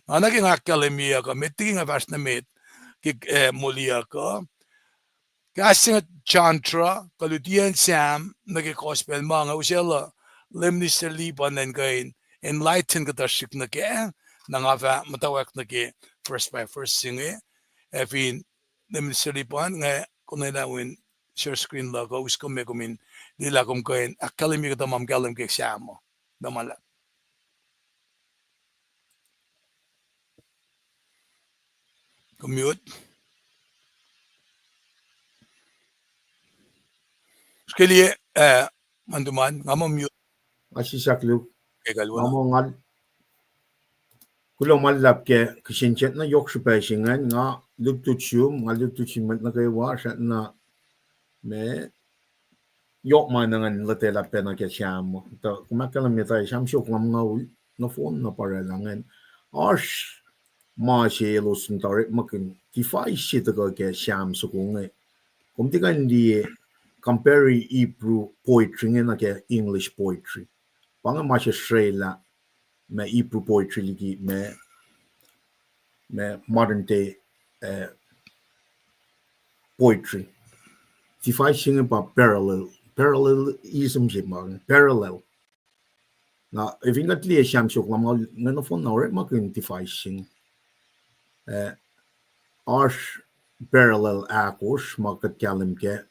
Naging akademia ka meeting nga vas na met kik Moliyucklac kasing chantra kalutian sam nagi gospel mga usela lemnister liban and gain enlighten katashik na ke nangava mutawaek na ke first by first singe efin lemnister liban nga kunena win share screen logo us kumin nila kum kain akademia ka tamam galam ke samo damala commute Skili manduman ngamo mute Asisaklu kegalwana ngamongal kulo malap ke kishinchet na yok shupeshingan nga lutuchum nga lutuchimat na kay washa na me yok manangan latela pena ke sham to kumakalam yata sham shok ngam ngaul na phone na paralangan ash ma shelo suntare makin tifai shit ke sham sukunge kumtigan di compare Hebrew poetry na ke English poetry panga ma Srui la me Hebrew poetry ligi me modern day poetry. If I sing about parallelism parallel. Now, if you got clear sham shok lamal no phone now right makin tifai sing arsh parallel akos makat kalim ke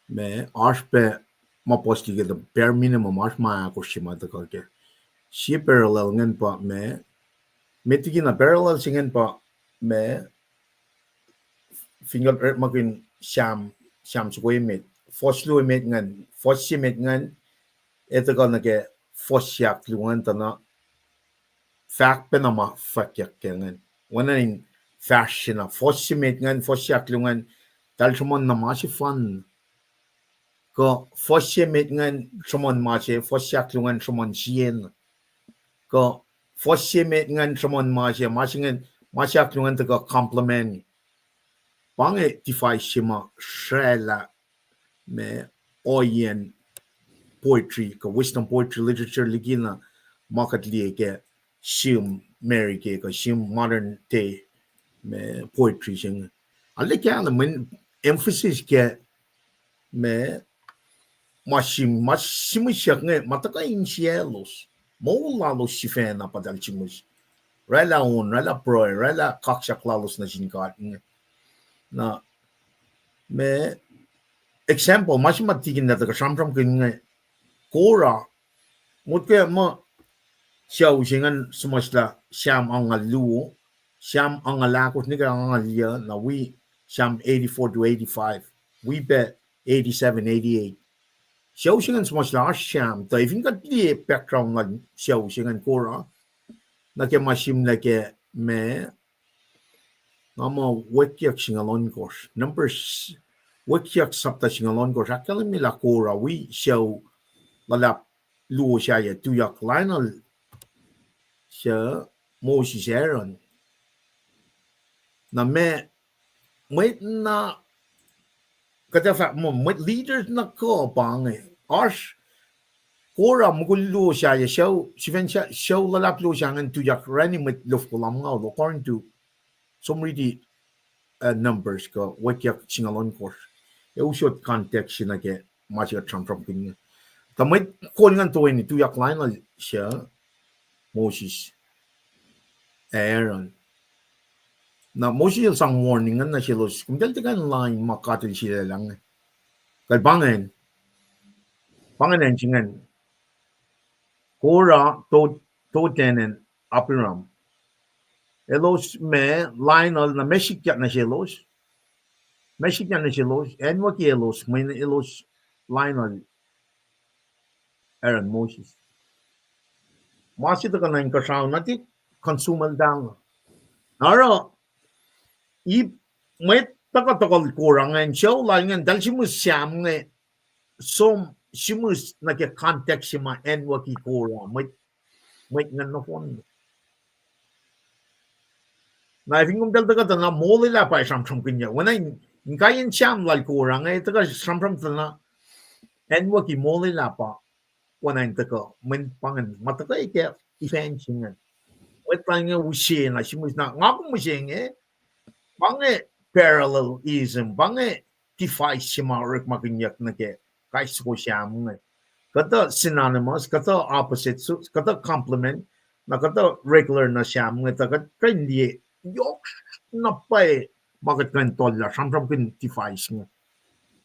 me arsh pe ma posti ke the bare minimum arsh ma akos shima ta ke she parallel ngan pa me metigina parallel singen pa me finger makin sham sugoi met foslu met ngan fosi met ngan etaga na ke fosyak luan tana fact penama fakyak ngan wanin fashion a fosi met ngan fosyak luan dalchmon na mashi fun ko fosi met ngan chmon mashi fosyak luan chmon chien ko fosi met ngan chmon mashi ngan masyak luan ta compliment Bange tifai shima shrela me oyen poetry, ka wisdom poetry literature ligina market ke shim Mary ke ka shim modern day me poetry sing. Ale ke ala men emphasis ke me mashim shakne mataka in cielos. Mo lalos shifena padal chimus. Rela rela pro, rela kaksaklalos na shinkat na me example mas matigin na taga samsam kin kora mutke ma xiao xingan sumasla sham ang luo sham ang lakos ni ang lia na we sham 84 to 85 we bet 87 88 xiao xingan sumasla sham ta ifin ka di background na xiao xingan kora na ke masim na ke me Ngamo wikiyac singalon kos numbers wikiyac sapta singalon kos akalim nila kora we show lalap luo siya ya tuyak linal siya mo si Sharon na mwet na kada fa mo mwet leaders na ko bange ash kora mo luo siya ya show lalap luo siya ngan tuyak rani met lof ko lam nga according to some really numbers ko wikiyac singalon kos eu short context na ke machi tram kin tamay ko ngan to ni tuyak line siya Moses Aaron na Moses sang warning na siya los kung daltagan line makatil sila lang kay bangen singan kora to tenen apiram Elos me Lionel na Mexican na silos. Mexican na silos. En wat elos. May na elos Lionel. Aaron Moses. Masita ka na yung kasaw natin. Consumal down. Naro. May takatokal kurangan siya. Laingan. Dahil siya mo siyam nga. So, siya mo nagka-context siya ma en wat kurang. May nga na phone. Na ifing kung daldaga na molila pa samsam kinya wana kayan siyam lal kurang ay taga samsam na enwa ki molila pa oana taka men pangan mataka ike ifencingan. Wetanya ushe na shimus na ngaku musenge bange parallelism bange defy shimarik makinyak na ke kaisko shamunga. Kata synonymous, kata opposite, kata complement, na kata regular na shamunga taka trendy yok na pay bakit kan tolla samsam kin defy nga.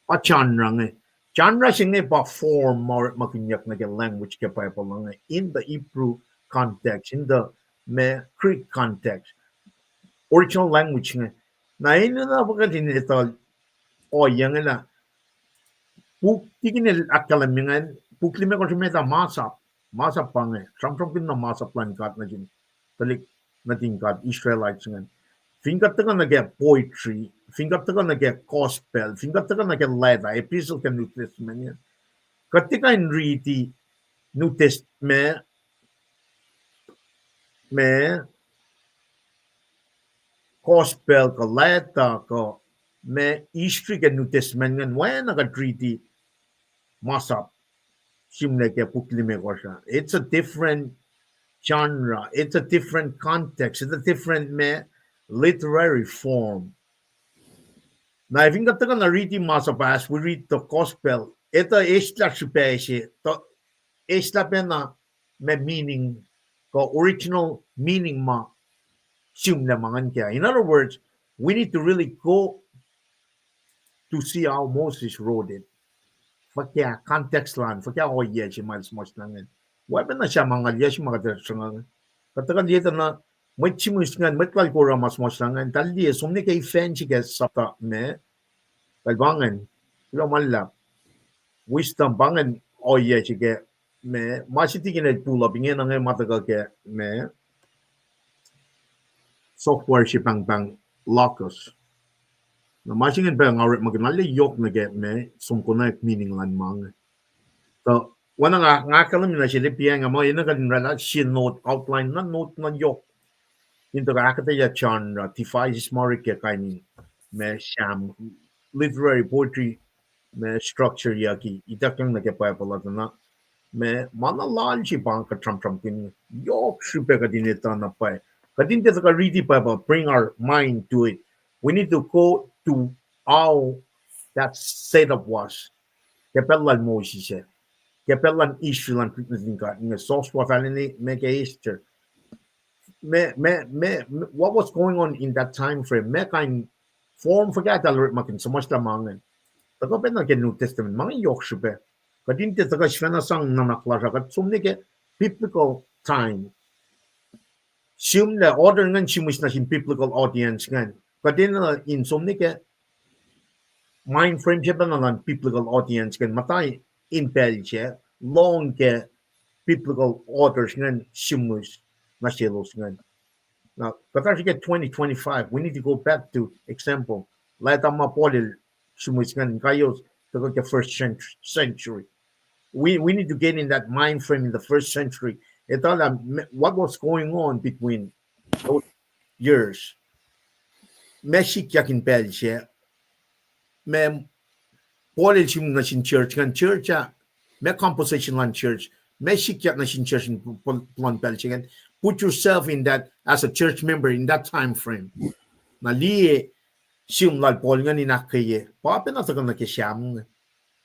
Pa genre nga. Genre singe pa form marik makinyak na ke language ke pa lang in the Hebrew context, in the Greek context, original language nga. Na ino na pagkatin ito, o yang na, tigin akalamingan, puklime ko siya masap pa nga. Samsam kin na masap lang kat na dyan. Talik natin kat, Israelites nga. Fingat ka na get poetry, fingat ka na get gospel, fingat ka na get letter, epistle ka New Testament yan. Katika in read the New Testament, gospel ka letter ka history ka New Testament ngan wala naka-treaty masap simle ke puklime ko siya. It's a different genre, it's a different context, it's a different literary form. Na if ka taka na read masap as we read the gospel, ito isla siya to isla pa na meaning ko original meaning ma simle mangan kaya. In other words, we need to really go to see how Moses wrote it. Fakya context lang, fakya o yes mas lang. Wala na siya mga yes mga tersangan. Katakan dito na may chimus nga may kalkura mas lang. Tali sumni kay fancy kay sata kalbangan. Ilo malap. Wisdom bangan o yes kay masitikin ay pull up ingin ang matagal kay software si pang locos. Na masingin pa nga magnali yok na get sumkunak meaning lan mang. So wana nga kalam na sila piang mo ina kan rala si note outline na note na yok. Into ka akketeyac chan defy smart ke kaini sham literary poetry structure yaki itakang na ke pa pala na mana lal si bang ka tram kin yok super ka dinita na pa. Kadin te ka read pa bring our mind to it. We need to go to how that setup was. Kapelan Moses said. Kapelan issue and got in the source was make a Easter. What was going on in that time frame? Me kind form forget alert makin so much lamang. Taga pa na New Testament mga yok siya. Kadin te taga shvena sang namaklasha kat sumni ke biblical time. Sumne order ngan simus na sin biblical audience ngan. Kadin in sumni ke mind frame siya ba nalang biblical audience kan matay impel siya long ke biblical authors ngan simus na silos ngan. Now, because you get 2025, we need to go back to example. Like mapolil simus ngan kayos to the first century. We need to get in that mind frame in the first century. Ito what was going on between those years. Mexican impel siya. Polil sim na sin church kan church me composition lan church me sikyat na sin church plan pelchingan put yourself in that as a church member in that time frame na li sim lan pol nga ni nakaye pa na tagal na kisyam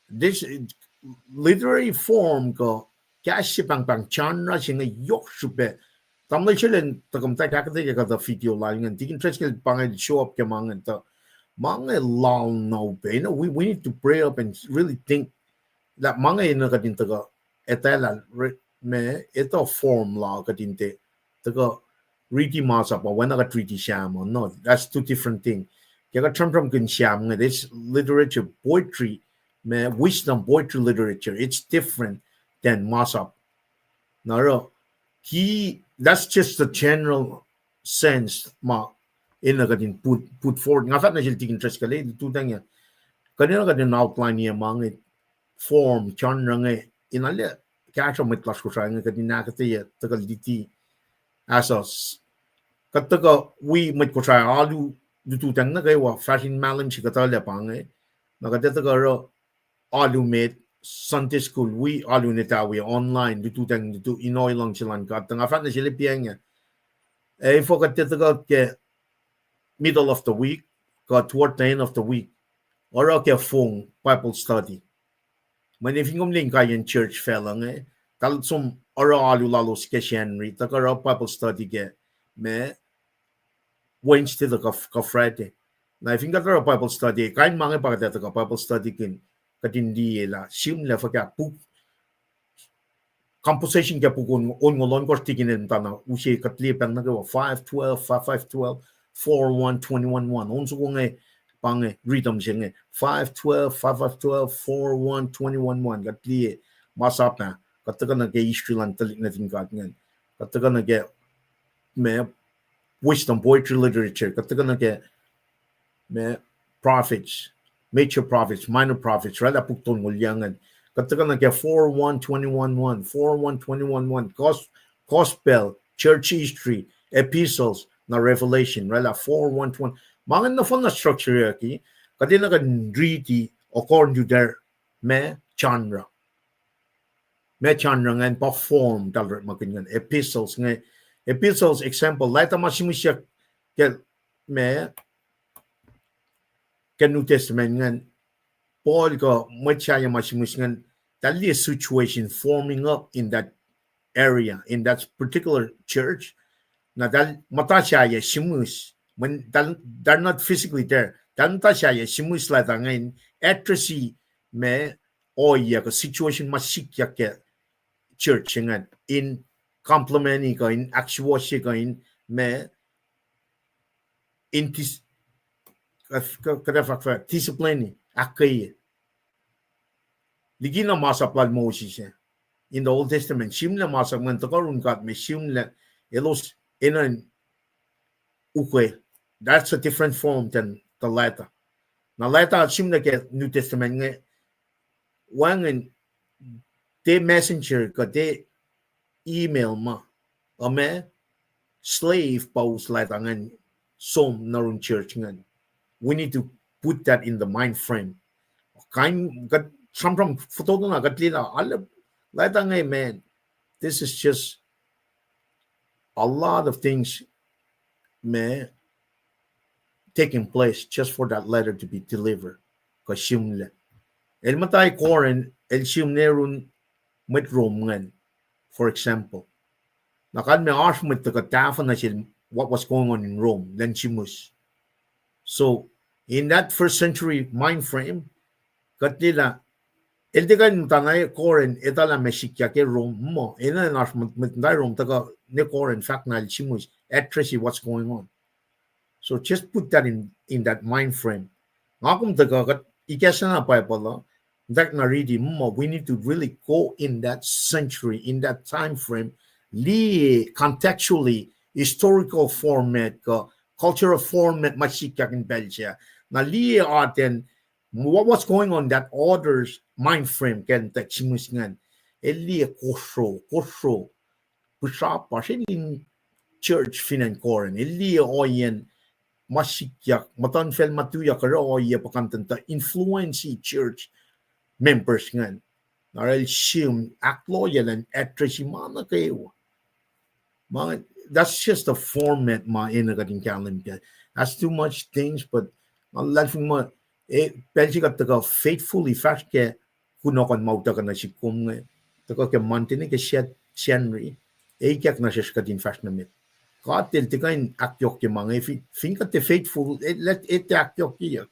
this literary form ko kasi pang genre singa yok supe tamay silen tagam ta kakate ka the video lan nga dikin tricycle pangay show up ke mangan to mga long no pain. We need to pray up and really think that mga ina kadin taga etala ito form la kadin te taga riti masa pa when naga treaty sham no that's two different things. Kaya term from kin sham this literature poetry wisdom poetry literature it's different than masa. Naro that's just the general sense ma ina kadin put forward nga na sila tigin tres kali tutang niya kanina kadin outline niya mga form genre nga inalya kaya may class ko sa nga kadin nakataya tagal diti asas kataga we may ko sa alu tutang na kayo fashion malam si katalya pa nga nakatataga ro alu met Sunday school we alunita we online du inoy lang silang kat nga fan na sila piang forgot ke middle of the week got toward the end of the week or ke phone Bible study man if ngom ling kayan church felang tal sum ora alu lalos ke Henry takara Bible study ke me Wednesday ka Friday na if ngata Bible study kain mga pagdata ka Bible study kin katindi la sim la faka pu composition ke pukun on ngolon ko tiginin tana usi katli pang na 512 5512 41 21 1 onso ko ngai pang rhythm sing 512 5512 41 21 1 katli masap na kataga na ke history lan talik na tingkat ngan kataga na ke me wisdom poetry literature kataga na ke me prophets major prophets minor prophets rala pukton ngolyangan kataga na ke 41 21 1 41 21 1 gospel church history epistles na revelation rala 41 20 mga na fun na structure aquí kadi na kan riti according to their me genre ngan perform dalre makin ngan epistles ngan epistles example laita masimusya ke me ke New Testament ngan Paul ko machaya masimus ngan tali a situation forming up in that area in that particular church na dal matashaya simus when they're not physically there dan tashaya simus la ngayon atrophy me oya ko situation masikya ke church ngan in complementing ko in actual ko in me in this kada discipline akay ligina masapal Moses in the Old Testament shimla masak man takarun kat me shimla elos inan ukwe that's a different form than the latter na latter shimla ke New Testament nge wangan the messenger ka the email ma ame slave paus latter ngan som narun church ngan we need to put that in the mind frame kain kat from photo na katlila all later man this is just a lot of things may taking place just for that letter to be delivered kashimle el matay koren el shimnerun mit roman for example nakan me arf mit the na what was going on in Rome then shimus so in that first century mind frame katlila el degan tanay koren etala meshikya ke Rome mo ina arf mit Rome taga ne koren fact na shimus at tracy what's going on. So just put that in that mind frame. Ngakum taga ikesa na pa pala that na ready mo we need to really go in that century in that time frame contextually historical format cultural format machika in Belgium na aten what's going on that orders mind frame can taximus ngan kosro pusha pa in church finan koren oyen masikyak matan fel matuya karo ya pakantanta influence church members ngan naral shim aklo yan atreshi mana kayo that's just the format ma in the calendar that's too much things but laughing mo pensi ka taga faithfully fast ke kunokan mauta ka na si kum taga ke mantini ke Henry kyak na siya din fast na mit katil tikain akyok ke mga think at the faithful let it akyok here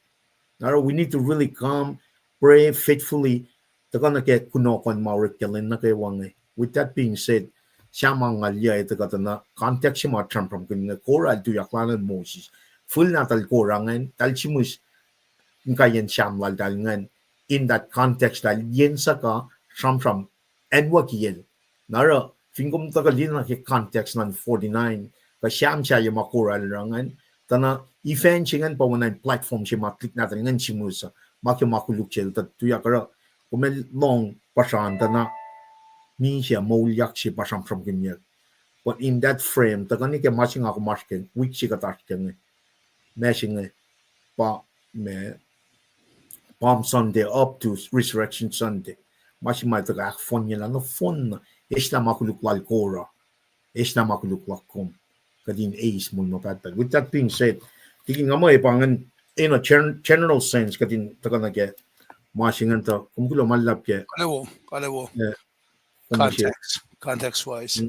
now we need to really come pray faithfully taga na ke kunokan maurit kalin na kay wangay with that being said siya mga liya ito ka na context siya mga from kanya koral to yaklanan Moses full na tal korangan tal simus kayan siyam lal dal ngan in that context dal yen sa ka from and wakiyen nara fingom taga lina ke context nan 49 ka siyam siya yung makoral rangan tana event singan pa wanan platform siya maklik natin ngan simusa makuluk siya tuya kara kumel long pasan tana mi siya Moliyucklac siya pasang from kanya but in that frame taga ni ke masing ako masking week siya katas kanya messing pa me Palm Sunday up to Resurrection Sunday. masimai taga fon nila no fon esla makuluklal kora esla makuluklak kom kadin ace mun mapatag. With that being said, tiki nga mo pangan in a general sense kadin taga na ke masingan to kumkulo malap ke kalewo komasye context wise.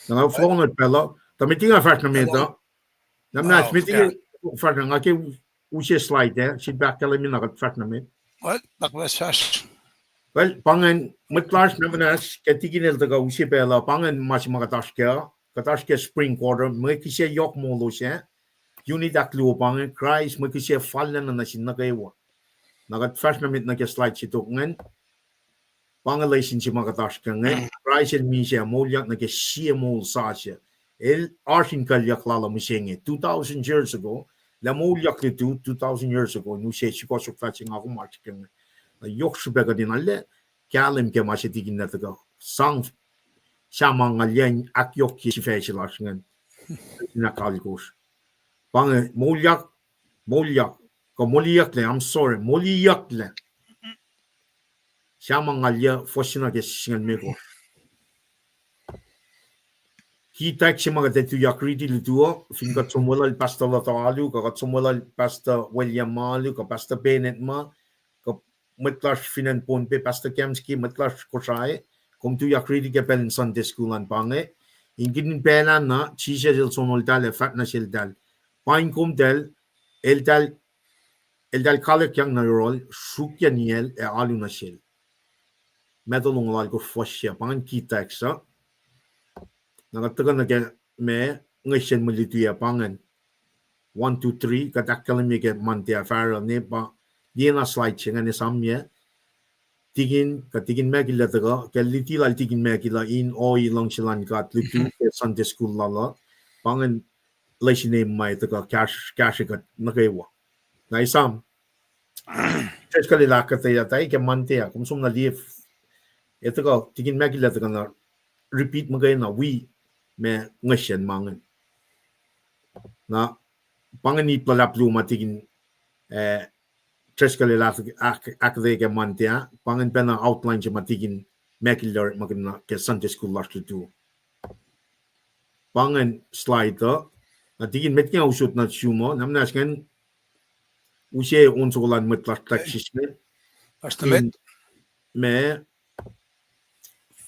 nga flow na pela tamitinga fast na meta namna smitigi fast nga ke usye slide there sit back kala mi na fast na met. What? Bakwes fast. Well, pangan matlas namanas katiginel taga usye pela pangan katashke spring quarter mo kisye yok mo lo siya unidak luo pangan Christ mo kisye fallen na sin na kaywa nagat fast na met na ke slide sitok ngan pangalation si makatashke ngan Christ el mi siya molyak na ke siya mol sa siya el arshin kalyak lala mo siya 2000 years ago la molyak litu 2000 years ago no siya si kosok flaching ako march keng yok shubega din alle kalim ke masitigin na taga sang samang alien akyok ki sifechilas ngan na kalikos pang molyak ko Moliyucklac I'm sorry Moliyucklac samang alia fosina ke singan meko kita chima ka tu yakriti lutuo finga tsumula el pastor latalu ka tsumula el pastor William Malu ka pastor Bennett ma ka matlas finan ponpe pastor Kemski matlas Kosrae kom tu yakriti ke pen Sunday school an pange ingin pelan na chise del sonol dal fat na sel dal pain kom del el dal kalek yang na rol shukya niel e alu na sel medalong lal ko fosya pangan kita eksa nagatagan na ke me ngisyen mulituya pangan 1 2 3 katakkalami ke mantia fara ne ba dina slide chenga ne samye katigin megila taga ke litila tigin megila in oi long silan kat litu ke Sunday school lala pangan lesine mai taga cash kat nagaywa na isam tres kalila akketeyac ke mantia kumsum na lief etaga tigin megila taga na repeat magay na we me ngisyen mangan na pangani palap luma tigin tres kalila akketeyac ke mantia pangan pena outline je matigin megila magana ke Sunday school last tu pangan slide na tigin metnya usut na sumo namnas kan usye unsulan metlas taxisme me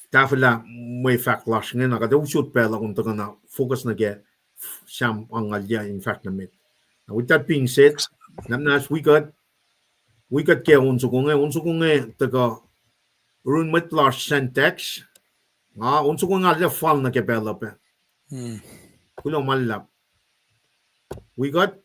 tafla mwe faclash na kada usut pela unta na focus na ge sham angalia in fact na met. With that being said, namnas we got ke unsukunge taga run metlas syntax unsukunga le fal na ke pela pe kulo malap we got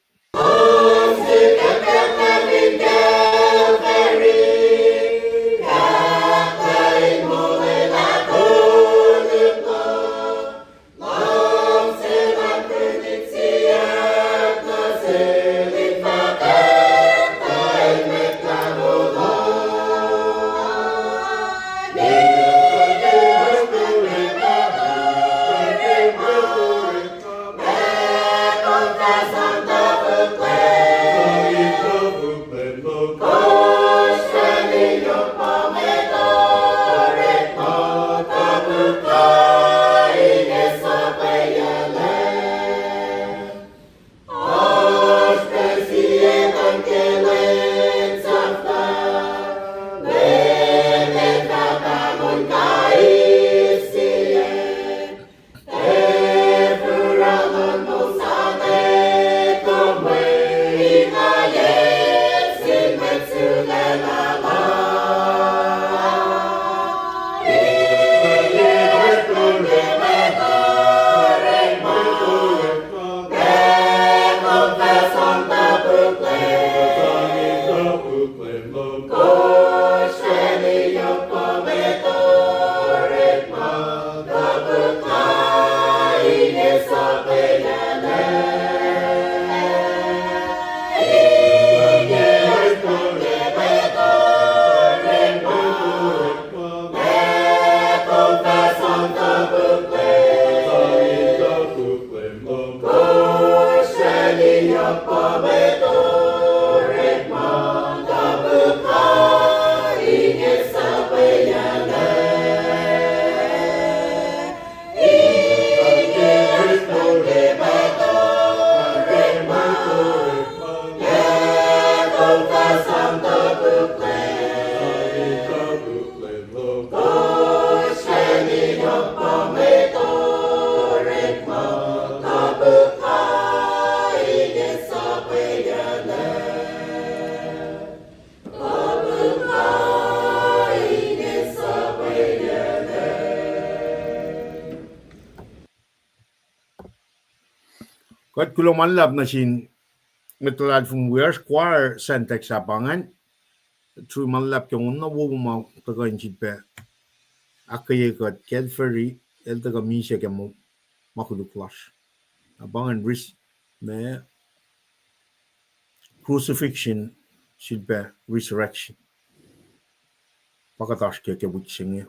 Kat kulo manlap na sin metalad from where square sentex abangan. True manlap yung na wo ma taga inchit akketeyac kelferi el taga misha ke mo Moliyucklac. Abangan risk me crucifixion silpe resurrection. Pagkataas ke witching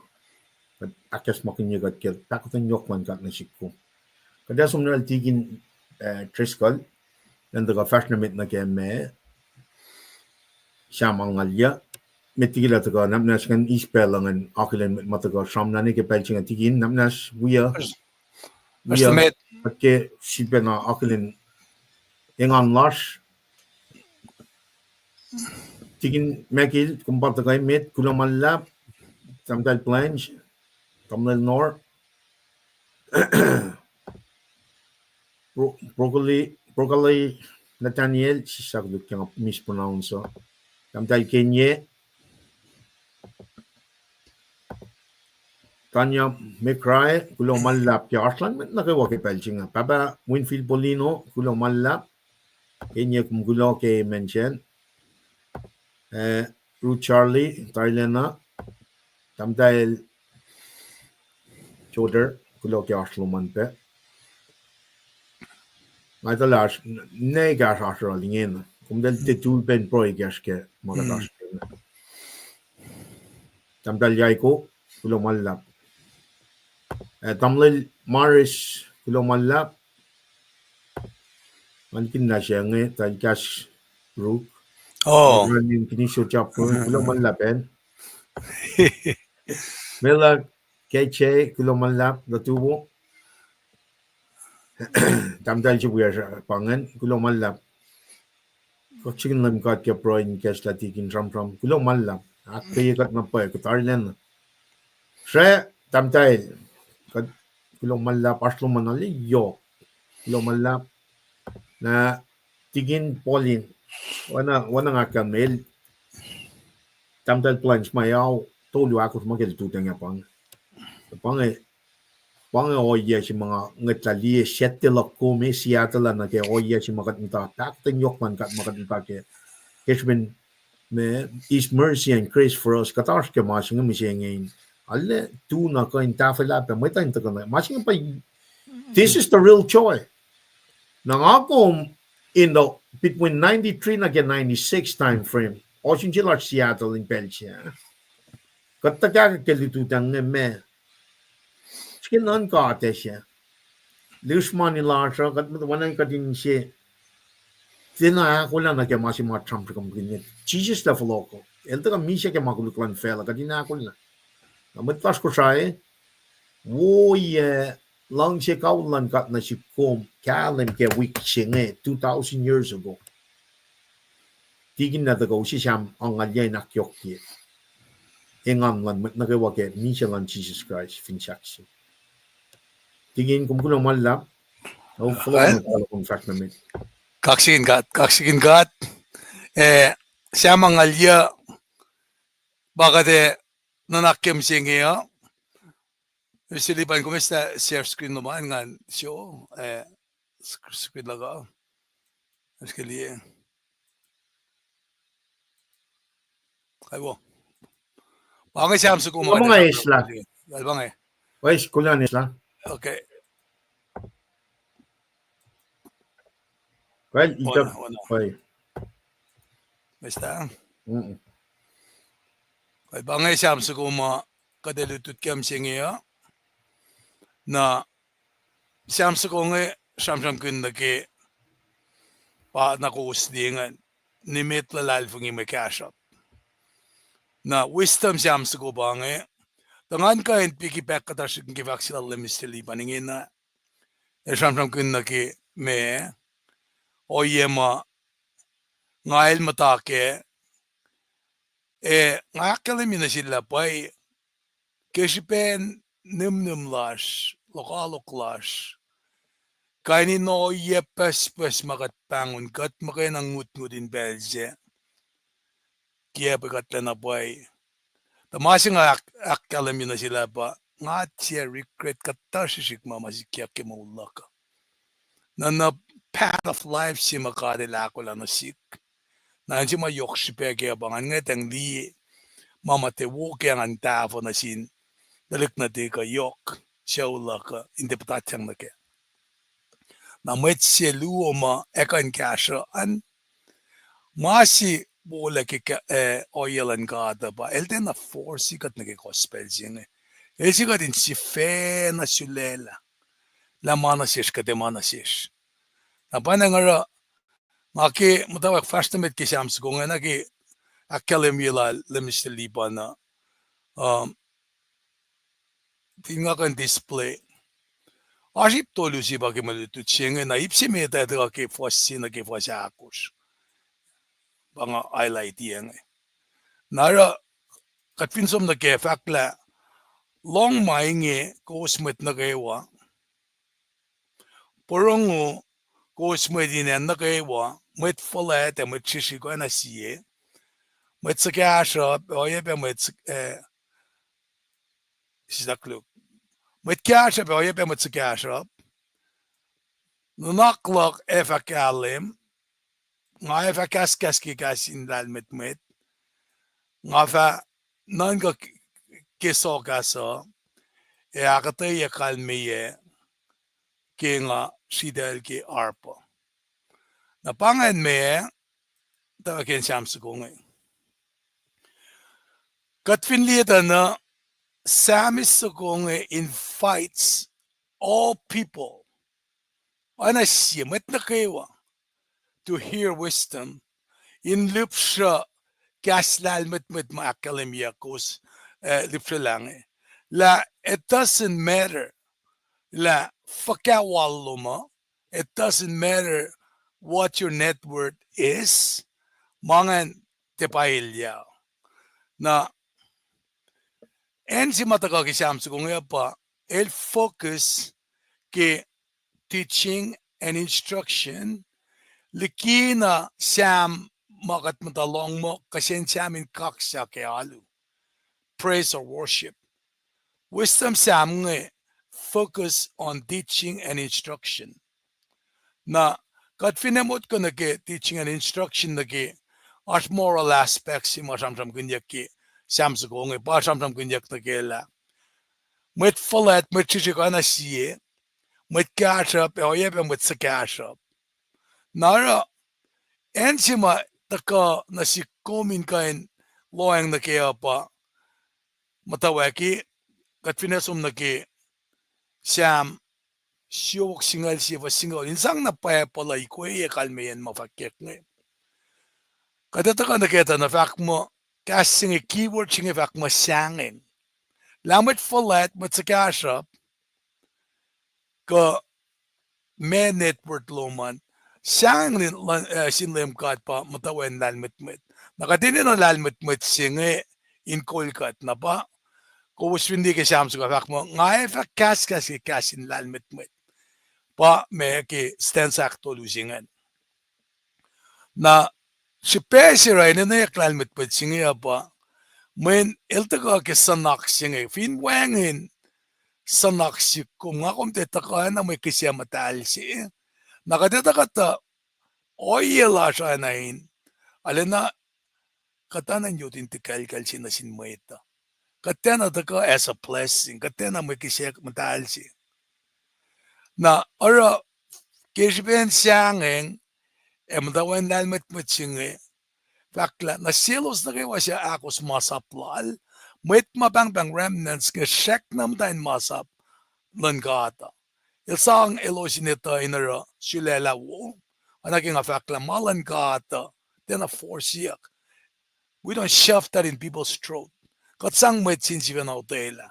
akas makinyagat ke takutan yokman kat na sikko. Kada sumnal tigin triskal dan taga fashionamit na ke me siya mangalya metigila taga namnas kan ispelangan akilan mataga samnani ke pelching tigin namnas wiya met at ke silpe na akilan engan lash tigin mekil kumpata kay met kulamalap tamdal plange tamdal nor broccoli Nathaniel sisagdut kang mispronounce tamdal kenye Tanya Mwe kulamalap ya Arslan met nakawa ke pelchinga Papa Winfield Polino kulamalap kenye kumgulo ke mention Ru Charlie Tailena tamdal Choder kulo ke Arslan pe Ngai ta las ne gas Arslan lingen kum del titul ben proy gas ke magadas tamdal yaiko kulamalap tamlil Maris kulamalap Mankin na siya nge tal gas rook Running kinisyo chapter kulamalapin Mela keche kulamalap natubo tamdal siya buya pangan kulamalap kaksakin lam kat ke proin kes latikin ram kulamalap akketeyac na pa kutarlen Srui tamdal kat kulamalap aslo manali yo kulamalap na tigin polin wana nga kamel tamdal plans mayaw tolu ako magel tutang yapang pange oye si mga ngatali setela kome siatala na ke oye si makatnta takten yokman kat makatnta ke kesben me is mercy and grace for us katas ke masing misengin alle tu na ko intafela pe meta intakana masing pa this is the real joy nang ako in the between 93 na ke 96 time frame osin sila Seattle in Belgium kattaga ke litutang me skin non ka siya Lushman ilasha kat wanan kadin siya tina ako lang na ke masima Trump kam ganyan Jesus la floko el taga misha ke Moliyucklac fela kadina ako na namatlas ko siya wo ye lang siya kaulan kat na si kom kalem ke week siya 2,000 years ago tigin na taga siya ang alyay nakyok ye engan lan nagawa ke misha lan Jesus Christ finsaksi tigin kumkulang malap flow ng kung fact na mit kaksakin siya mangalya bakit nanakim siya Silipan ko sa share screen naman nga show screen laga Askeliye Aywo Bangay siya sa kuma mga isla Bangay wais kulan isla Okay well ita oy basta Bangay siya sa kuma kadalutut kam siya na siyam sa konge siyam kun nake pa nakusdingan ni metlalal fungi may cash up na wisdom siyam sa kubange tangan ka and piki pek katas ng kivak sila lemistili paningin na siyam kun nake me o yema ngail matake ngakalimin na sila pa'y kesipen nimlash lokalaklash kainin no yepes makatpangon kat makinang ngut-ngutin belze kaya pagkat na boy tamasing akalamin na sila pa nga siya regret katasisik mamasikyak ke maulaka na path of life si makadila akollah na sik. Na si mayok si peke abangan ngetang li mamate woke ang tafo na sin dalik na di ka yok siya ula ka interpretasyang na ke. Na mwet si luoma ekan kasha an masi bola ke oilan gada ba elden na force kat na ke gospel singe. Elsi ka din si fe na sulela. La mana sish ka de mana sish. Na panangara maki mutawaek fast met ke shams gonga na ki akketeyac lemis liba na tinga kan display. Aship tolu si ba ke malutu chinge na ipsi meta de ke fosi na ke fosi akos. Banga highlight yang. Nara katfinsom na ke fakla long mainge kosmet na kewa. Porongo kosmet na kewa. Met folet and met chishi ko na siye. Met sakasha oye be met sidakluk. Met kasha be oye be met sakasha. Nukewa efakalim. Nga efakas ki kasin dal met. Nga fa nanga keso kasa. Akketeyac kalmiye. Ke nga sidel ki arpa. Na pangan me tawa ken shams gonga. Katfin lieta na Samis gonga invites all people ana simet na kewa to hear wisdom in lupsha kaslal met ma akketeyac kos lipshalange. La it doesn't matter la fakawaluma. It doesn't matter what your net worth is. Mangan tepailya. Na en si matagaki shams gonga pa el focus ke teaching and instruction likina sham makat matalong mo kasen shamin kaksa ke alu praise or worship. Wisdom sam focus on teaching and instruction. Na kat finemot ko na ke teaching and instruction na ke as moral aspects si masamsam kunyak ki shams gonga pa samsam kunyak na ke la. Met folet met chichi ko na siye. Met kasha pe oyebe met sakasha. Nara ensima taka na si komin kain loang na kaya pa matawaki katfinesum na ki siyam siyok singal siya singal insang na pa pala ikoy kalmeyan mafakek nga. Katataka na kita na fak mo kasing keyword singa fak mo sangin. Lamit folet met sakasha ka may network loman. Siyang sinlem kat pa matawen lalmitmit. Nakatinin ang lalmitmit singe inkolkat na pa. Kung hindi ka siyam sa kafak mo, nga fa kasin lalmitmit. Pa may ki stensak tolusingan. Na si Pesiray na nayak lalmitmit singe pa. Men iltaga ki sanak singe. Finwangin sanak si kum nga kung tetakaan na may kisya matal siya. Nakatita kata oyela siya nahin. Alena katanan yun tintikal si nasin mweta. Katena taka as a blessing. Katena may kisya matal siya. Na ora kisben siyangeng madawan lalmet matsinge. Fakla na silos na kayo siya akos masaplal. Mwet mabang remnants nga shek namdain masap langata. Ilsang elosinita inara silela wo. Anaging a fakla malangata. Then a forsiak. We don't shove that in people's throat. Katsang mwet sinsiven hotela.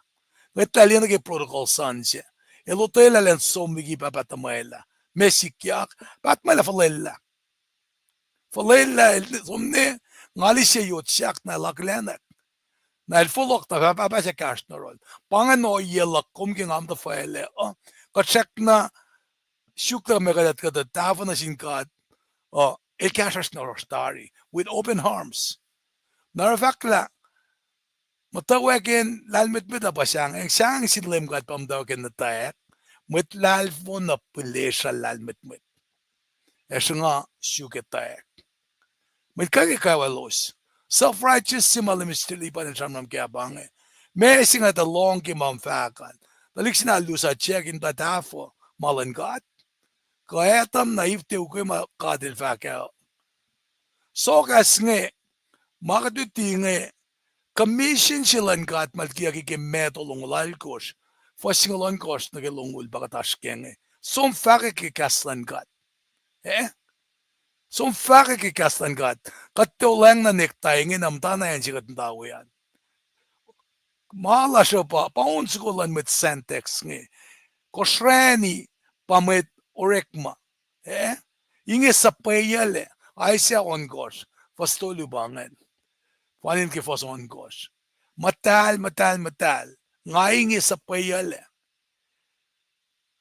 Ngetalina ke protocol sansia. El hotela len somigi papatamayla. Mesikiak. Patmala falella. Falella somne. Ngali siya yotsyak na laklenak. Na el fulok na papasa cash na rol. Pangan o yelak kumking am da faile. Katsyak na shukta megadat kada tava na sinkat. El cash na rostari. With open arms. Narafakla. Mutawakin lalmitmit pa siyang. Ang siyang sinlim kat pamdawakin na tayak. mwet lal vo na pilesha lal mwet. Esha nga akketeyac. Mwet kawalos. Self-righteous simalimistili pa na siyang kiabange. May singa the long kimamfakan. Dalik sinalusa check in tatafo malangat. Kaetam naif tuku makadil fakao. So kas nge, makaduti nge, commission silang kat malkiya kikimetolong lalkos. Fasingalan kos na kilungul bakatas kenge. Som fake kikaslan kat. Som fake kikaslan kat. Katulang na nektay nge namtana yan sikat ng tao yan. Mahala siya pa, paunsukulan mit sentex nge. Kosrae ni pamit orekma. Inge sa payale, ay siya on kos. Fastolubangan. Panin ki fas on kos. Matal. Nga inge sa payale.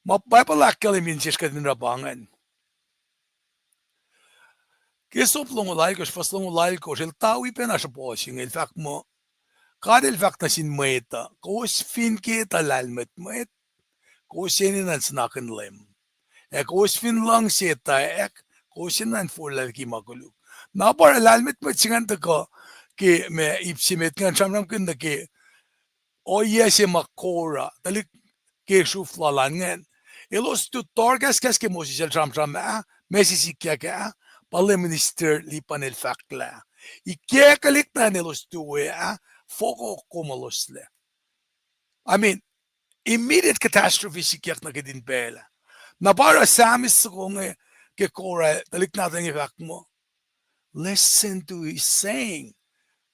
Mapapalakal min siya ka din rabangan. Kisop lungulay kos, fas lungulay kos, il tawi pa na siya po sing, il fact mo, kada il fact na sin mweta, kos fin kita lalmet mwet, kos yun ang snakin lem. Kos fin lang seta, kos yun ang fulal ki makuluk. Napara lalmet mwet singan ko, ki me ipsimet nga, siyam kinda ki, o yes makora, talik ki shuflalan ngan. Ilos tu torgas kas ki mosisel siyam, mesisikya ka, pala minister lipan il fakla. Ikekalik na nilos tuwe, foko kumalosle. I mean, immediate catastrophe sikiyak na kidin pela. Na para samis ko nga kekora, talik natin ifak mo. Listen to his saying.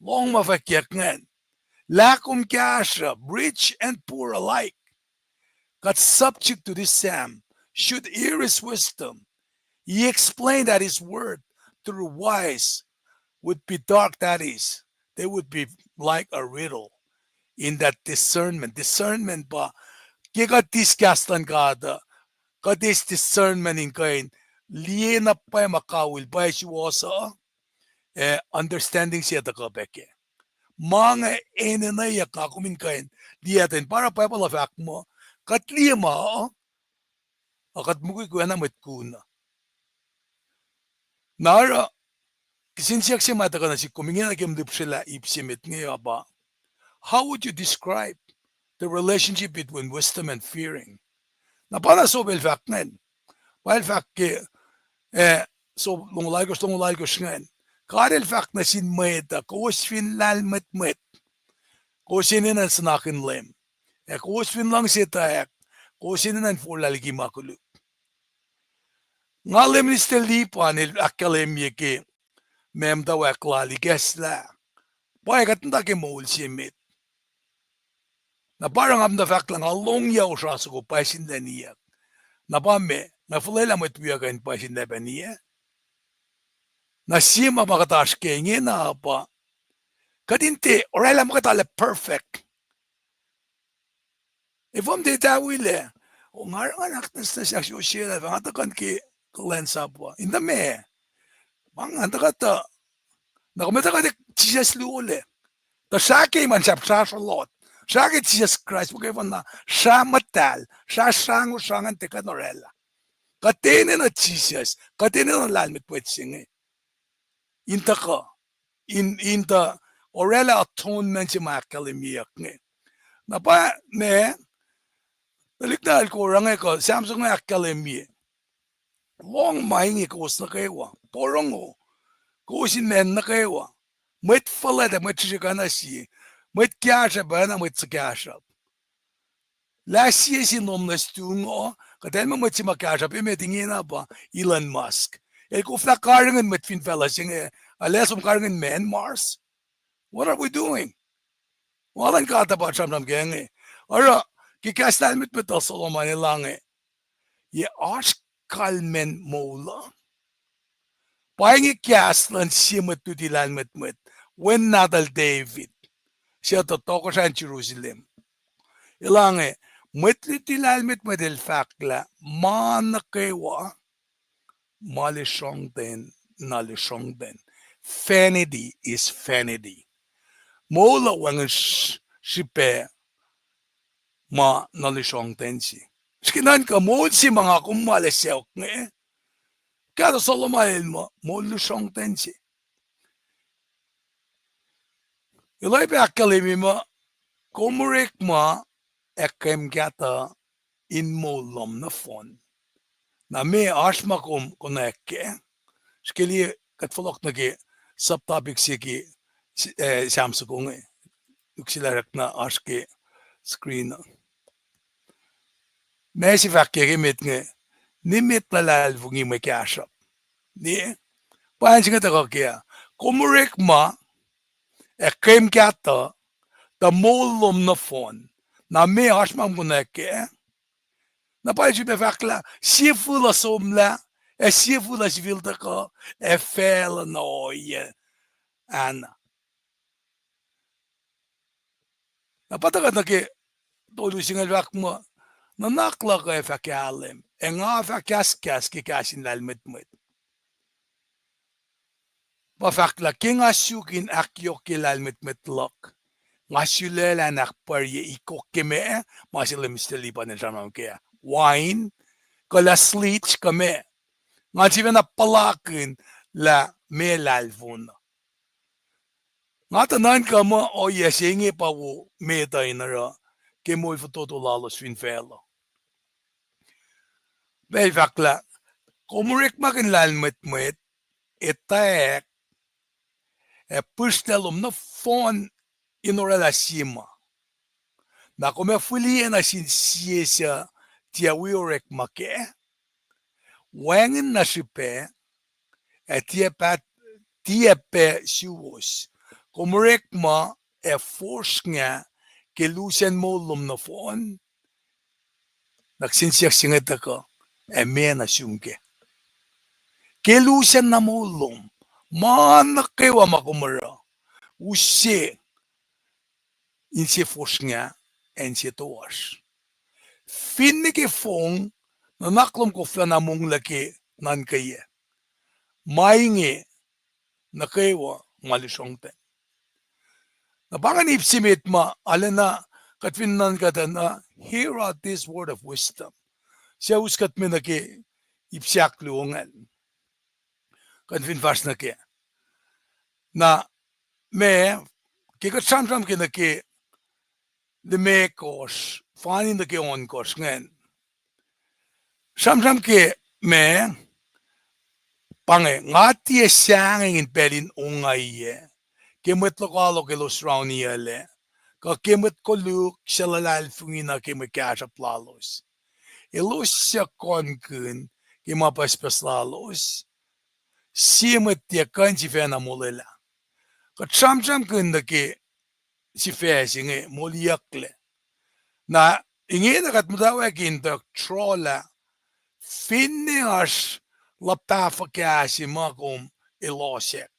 Long mafakiyak ngan. Lakum kasha, rich and poor alike, got subject to this Sam, should hear his wisdom. He explained that his word through wise would be dark, that is, they would be like a riddle in that discernment. Discernment ba, kaya disgastan kada, kadis discernment in kain, liena pa makawil ba siya understanding siya da kabeke. Mga enenaya ka kumin kain, liyatin, para pa pala fact mo, katlima, akat mukui kuya na matkuna. Nara, sinsiyak siya mataka na si kumingin na kimdip sila ipsimit ngayon ba, how would you describe the relationship between wisdom and fearing? Na para so bel fact ngayon. While fact ke, so lungulay ko ngayon. Karel fact na sin mweta, kos fin lal mwet, kos yun ang snakin lem. Kos fin lang sitayak, kos yun ang fulal ki makuluk. Nga lem ni stelipan il akkelemye ki mutawaek likiyac. Paikat na ki moul simit. Na parang amda fact lang, along yaw siya sa ko paisin na niya. Na pa me, na fulala mo ituya kain paisin na pa niya. Na sima makatash kengi na pa. Kadinte, orela mo katala perfect. Ifam de tawile, o ngarang anak na siya siya, fangatakan ki kulacnsap wa. Inda me, mga kata, nakumita ka dik Jesus lule. Ta siya kay man siya sa lot. Siya kay Jesus Christ, magkaipan na, siya matal, siya sango sangan tika norela. Katene na Jesus, katene na lalmit pwet singe. Inta ka, inta, orela atonement si makalimiyak nge. Napa, me, nalikdahal ko, rangay ko, Samsung nga akkalimiyak. Long mahingi ko na kayo, porong o, kusin men na kayo. Mwet falada, mwet siya na siya. Mwet kyasha ba na mwet sa kyasha. Last year sinom na stungo, kadal mo mwet si makyasha, pimetingin na ba, Elon Musk. Kung karangan met fin fellas, alas karangan men Mars. What are we doing? Walang kata ba siyam nam genge. Ara, kikas na met betal Solomon ilange. Ye ask kalmen mola. Paing ikas lan siya matutilan met. When nadal David. Siya totoko siya in Jerusalem. Ilange, matutilan met el fakla, manakewa. Malishongden, nalishongden. Vanity is vanity. Mola wang shipe ma nalishongden si. Skinan ka mo si mga kumaleseok nge. Kaya sa lumayan mo lusong tensi. Ilay pa akalimi mo, kumurik mo, ekem kata in mo lom na fon. Na me asma kunekke. Skili katfolok na ki subtopic siki samsukong uksilarak na aske screen. Me sifac mit nge nimit lalal vungi me kasap. Ni pansin ka tako kaya. Kumurik ma ekem kata the molom na fon. Na me asma kunekke. Na pansin be fakla sifula somla sifula sivilta ko fel na oye ana. Napatakat na ki tulusingal vak mo nanakla ko fakalim. Nga fakaskas ki kasin lalmet. Pafakla king asukin akyo ki lalmet lok. Ngasulela nakparye ikokime masilim stilipan ng samam kaya. Wine kala slits kame. Nga siya na palakin la me lalvun. Nga tanan ka mo o yasingi pa wo me tayo na ra. Kemo ifototo lalos finfelo. Bel fakla. Kumurik makin lalmet etaek pustelum na fon inorala sima. Na kome fuli na sin siesa tia wiorek make. Wangin na sipe tiepe siwos. Kumurik ma force nga kelusen mo lum na fon. Nagsinsiyak singet ako me na sungke. Kelusen na mo lum. Nukewa makumara. Usi insi force nga ensi toas. Finnike fong nanaklom ko na mong laki nan kaya. Mainge nukewa malisong ten. Nabangan ipsimit ma alena katfinan kata na hear out this word of wisdom. Siya uskat mi naki ipsiak luongan. Katfin fast naki. Na me kikat samsam kinaki the me kos finding the on kos ngen. Samsam ke me pange ngati sanging pelin ungay kemet lokalo ke los rauniale ka kemet koluk shalalal fungina kemet kasha plalos elos siya konkun kemapaspas lalos simet tia kanji fena molela ka samsam kun ke si fesinge Moliyucklac na inge na kat mutawaek the trolla finnias lapafakasi makum ilosek.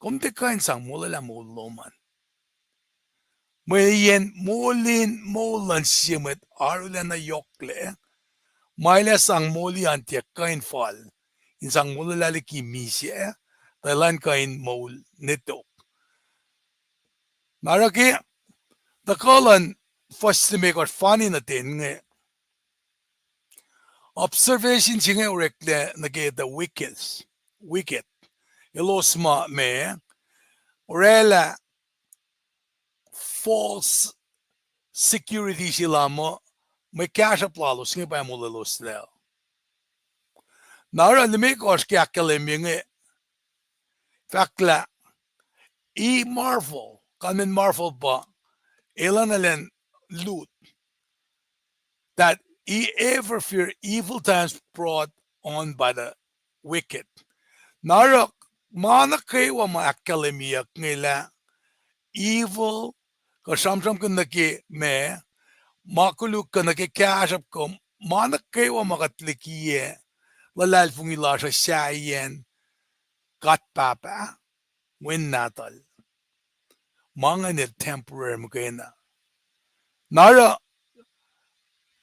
Kom te kain sang molela moloman. Mayen molan simet arula na yokle. Maila sang molian te kain fal. In sang molela liki misye. Tailan kain mol netok. Naraki the colon first to make funny na tin observation singe urekle nage the wicked ilosma me orela false security sila mo may cash aplalo singe pa mo lelos leo nara lime kos kya kalemye fakla marvel kamen marvel ba elan loot that ever fear evil times brought on by the wicked. Narak manakaiwa ma akademiya ngila evil kasamsam kanaki me makuluk kanaki kasap ko manakaiwa makatlikiye lalal fungila sa sayen katpapa win natal mga nil temporary mukena. Nara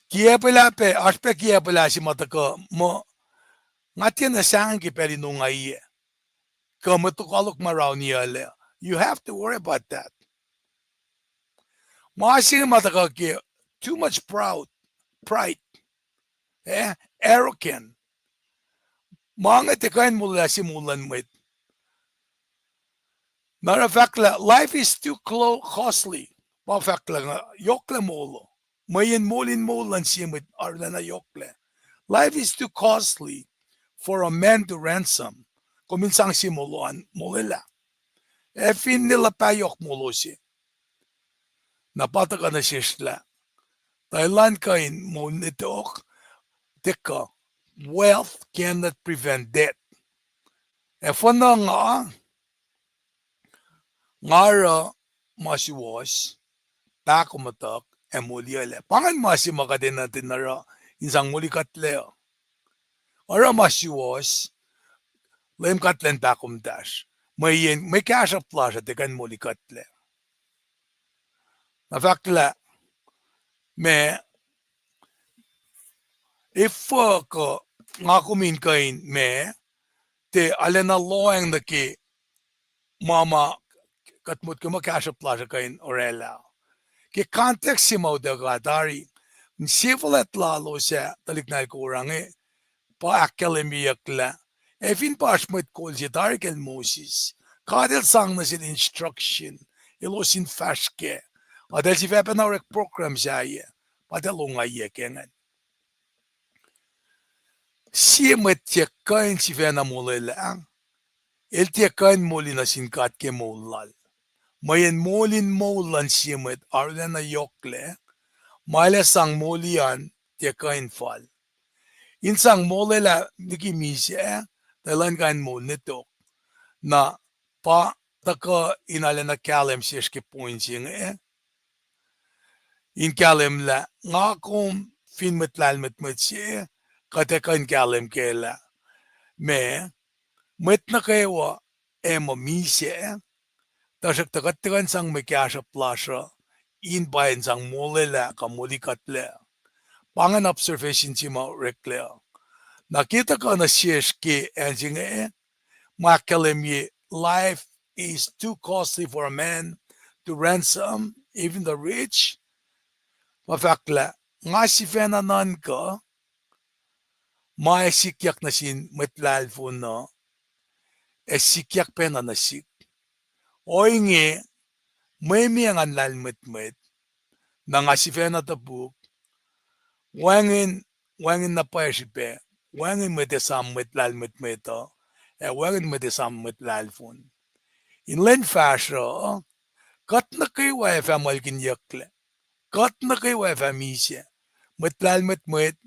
kia pala pe aspe kia pala si matako mo ngatian na sangan ki peri nung ay kamatukalok maraw niya le. You have to worry about that. Masing matako ki too much proud pride, arrogant. Mga tekain mula simulan mo. Matter of fact, life is too costly. Matter of fact, yokle molo. Mayan molin molan simit arlana yokle. Life is too costly for a man to ransom. Kuminsang simuluan molila. Efin nila payok molo si. Napata ka na sisla. Thailand kain mo nitok. Tika, wealth cannot prevent death. Efo na ngara masiwas, takumatak, Moliyucklac. Pangan masi makadin natin nara insang Moliyucklac. Ora masiwas, LEUM katlen takumdash. May kasha plasha tekan Moliyucklac. Na fakla, me if ko ngakumin kain me te alena loeng na ki mama katmut ko makasha plasha kain orela. Ki context si mo de gadari civil at lalo sa taliknay kurang pa akketeyac. Efin paşmet kol si Darkel Moses. Kadel sang na sin instruction. Ilo sin faşke. Adel si webinar program siya. Padelungay yekengan. Simet tiyakain si vena mulilang. El tiyakain muli na sin katke mulal. Mayan molin molan simet arlena yokle. Mala sang molian tiyakain fal. Insang molela nikimisi Thailand kain mo nito na pa taka inala na kalem siyashke pointsing in kalem la nga kung fin metlalmet siya kateka in kalem kela me met na kayo mamisi tasak takatikan sang may kasha plasha in bayan sang molela ka Moliyucklac pangan observation si mo rekle nakita ka na siyashke enjing Makalemi, life is too costly for a man to ransom, even the rich. Mafakla, nga si fenanan ka, maesikiyak na sin metlalfo no, esikiyak pena na sik. O inge, may miyangan lalmetmet, na nga si fenatabuk, wangin na paesipe, wangin metesam metlalmetmeto, wangin metesam metlalfon. In len fashion, kat na kayo ay famalkin yakle. Kat na kayo ay famisya. Metlal metmet,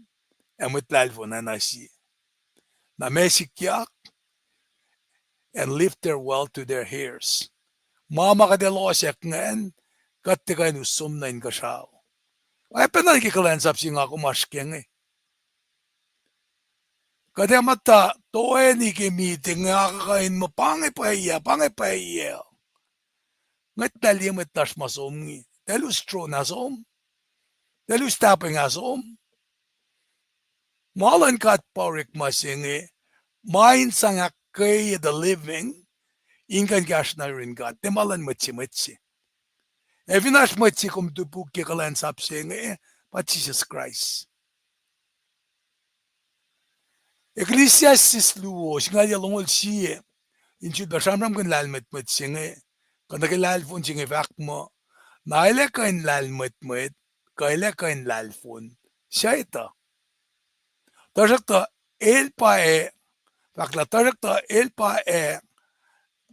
metlal fo na nasi. Na mesikyak, and lift their wealth to their heirs. Mama ka delosyak ngayon, kat na kayo nusum na in kasyaw. Ay penan kulacnsap si nga kumaskeng Kada mata, toe ni ke meeting nga kakain mo, pangipaya. Ngat dalim at tas masom ngi. Dalus tro na som. Dalus tapeng asom. Malan kat parik masingi. Main sangak kay the living. Ingan gas na rin kat. Malan matsi. Evinash matsi kum tupuk ke kulacnsap singi. But Jesus Christ. Ecclesiastes lowos. Nga yalongol siye. Inchud basamram kan lalmet singi. Kanda kilalfon singi fakt mo. Naile kain lalmet, kaile kain lalfon. Siya ito. Tajakta el pae, fakla tajakta el pae,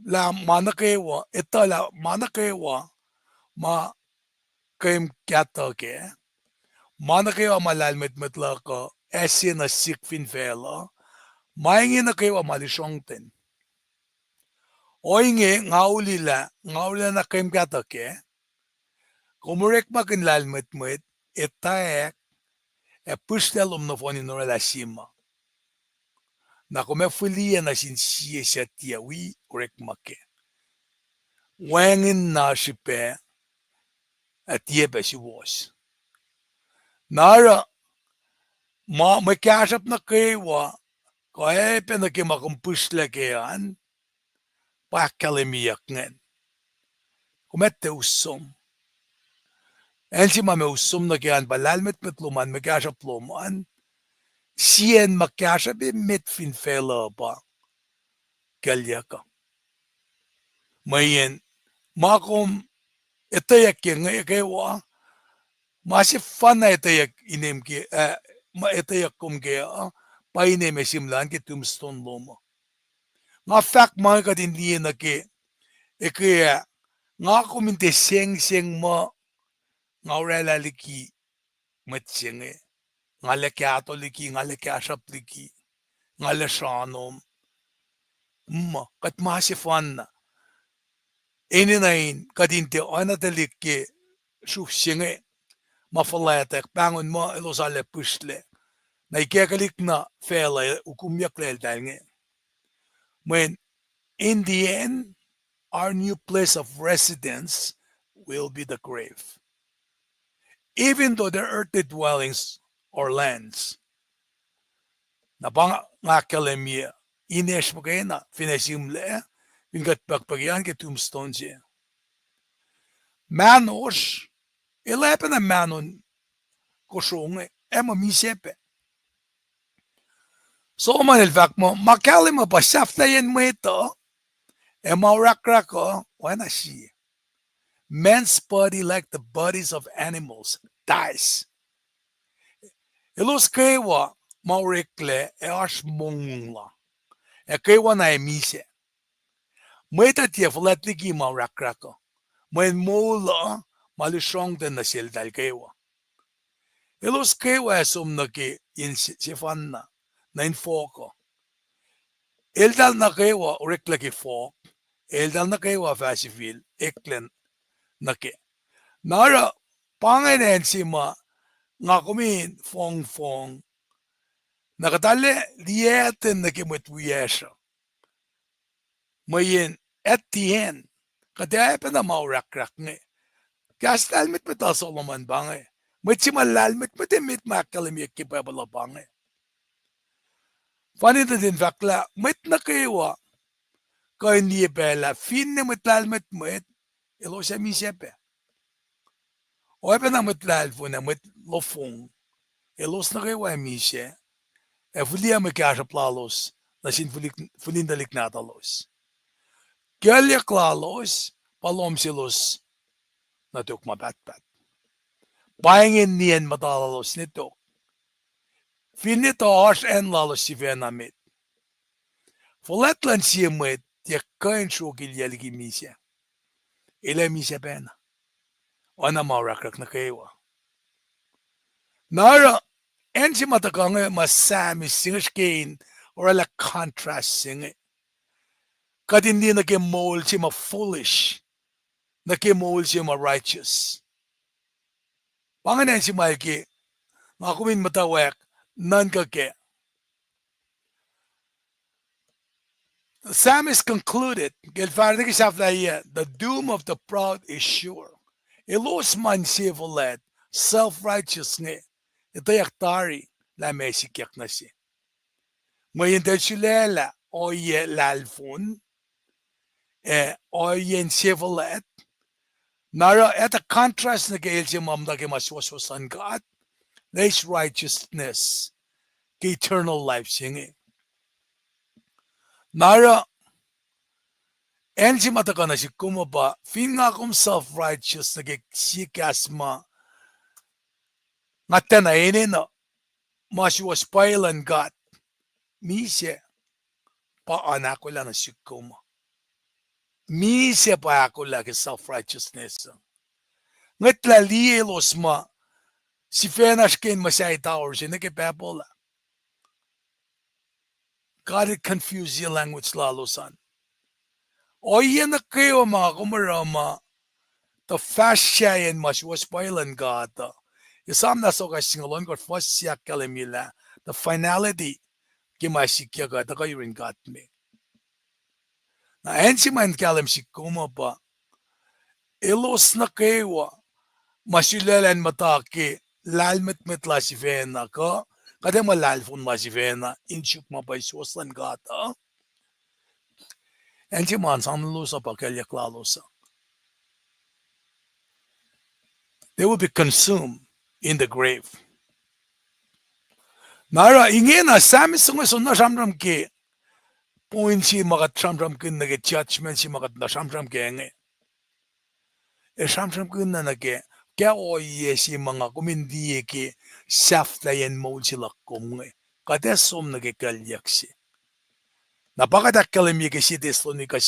la manakewa, ito la manakewa, ma kaim kata ke, manakewa malalmet lako, esi na sikfin fela, maingin na kewa malishongten. Oinge ngaulila na kaim kata ke, kumurek makin lalmet, itaek, pustelum na foni no relasima. Na kome fulia na sinsiye sa tiawi korek make. Wangin na sipe at tiebe si was. Nara may kasap na kaywa kaya penakimakumpusla kayan pacl ngen. Kumete usom. Enzima me usum na kian balalmet metluman me kasha pluman. Sien makasha be mitfin fela ba. Kalyaka. Mayen makom etayak yang kewa. Masih fun na etayak inem ki etayak kum ke paine me simlan ki tombstone loma. Nga fact mga kadindiyan na ki kaya nga kuminte seng mo nga urela liki matsenge nga lekiato liki nga lekiasap liki nga leshanom kat masih fun na ininain kadinte oana liki shufsenge mafalatek pangon mo ilosale pusle na ikekalik na fela ukumyak leldange. When in the end, our new place of residence will be the grave. Even though they're earthly dwellings or lands, na bang ngakalemia, ines mo kayo na, finesimle, pingat pagpagyan ke tombstone siya. Manos, ilapan na manon, kosong ema misepe. So man el fact mo, makalima pa saftayan mo ito, maurakrak why not she? Man's body, like the bodies of animals, dies. Ilos kewa maurikle eash mongla. Kewa na emise. Mweta tief latliki maurakrak. Mwen mola malishong den na sildal kewa. Ilos kewa esum na ki in sifanna na infoko. Eldal na kewa urikle ki fok. Eldal na kewa fasifil eklen nake. Nara panganen sima nga kumin fong nakatale lieten nake mutwiyesha. Mayin at the end kadaya pa na maurakrak nge. Kastal mit mata Solomon bange. Machimalal mit mit makalimik kipabala bange. Funny that in fakla mit nakewa ka hindi bela fin na mutlal mit ilo siya misepe. O pa na mutlal po na mut lofong elos nakewa mise fulia me kasha plalos na sin fulindalik natalos. Kaya klalos palom silos na tuk mabatbat. Paingin niyan matalalos nito. Finito harsh en lalos si venamit. Foletlan siya met tiyak kain shokil yaligi misya. Ila misya pena. Oana maurakrak na kewa. Nara en si matakange masami singashkain or ala contrast singe. Kadindi na ke mole si ma foolish. Na ke mole si ma righteous. Panganan si Malki, nga kumin mutawaek, nan kake. The psalmist concluded, the doom of the proud is sure. Ilos man sivolet, self-righteous nge, itayak tari, la mesikyak na si. Ngayon silela, oye lalfun, oye sivolet, nara at a contrast na kail si mamda ke maswasosan God, there's righteousness, ke eternal life singe. Nara, en si mataka na si kumaba, fin nga kum self-righteous na kiksikasma, nga tanainin na, was pacl God, mise, paana ko lang na si kuma. Mise pa ako lang self-righteousness. Ngat lalielos ma, si Fenashkin Masai Towers, yun nakipapola. God, it confused yung language lalosan. O yan na kayo mga kumarama, the fascia yan mas was pacl God. Isam na so KahsInKol ko first siya kalimila, the finality kimasikya God, kayo rin God me. Na ensi man kalim si kuma pa, ilos na kayo, masilalan mataki, lalmet metla si Vena ka, kada malalfon ma si Vena, inchuk mapaiswasan gata. Ensi man sanlusa pa kalyak lalosa. they will be consumed in the grave. Nara inge na sami sunga sunna shamram ke point si magat shamram kin nage judgment si magat na shamram ke nge. E shamram kin na nage kya oye si mga kumindi ke saflayan mo sila kumnge. Kaya som nage kalyak si. Napakadakalem ye ke si desloni ka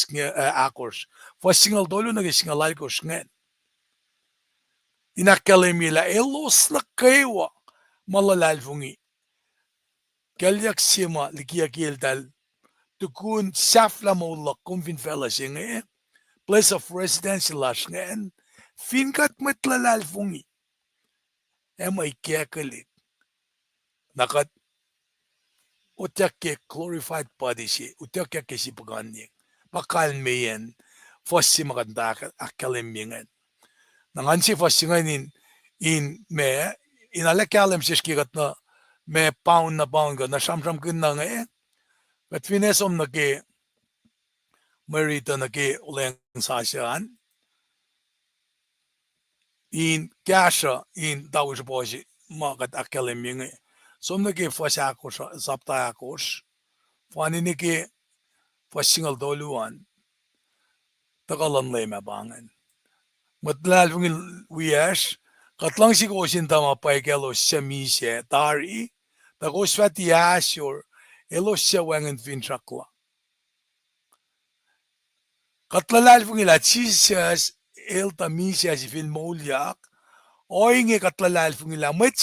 akors. For single dolo nage single lalikos ngen. Inakalem la elos la kewa malalalfungi. Kalyak sima likiyac dal tukun safla mo la kumvin fella singe place of residence lash ngen finkat matlalalfungi emay kekalik nakat utyak ke glorified body si utyak ke si pagani bakal meyen fossi maganda akalem yengen nangan si fossi nganin in me inalakalem si skigat na me pound na na shamsham kin na nge but finesom na ke Mwe Read na ke uleng sasyan in kasha in dawish boji magat akalem yengen som na ke fossi akos sapta akos fani ni ke fossingal doluan tagalan lema bangan matlal fungil wiyash katlang si kosin tama paikelo semi se tari takos fati ashur elos se wangen finchakla katlalal fungil Jesus el tamisia si fin Moliyucklac inge katlalal fungil mwet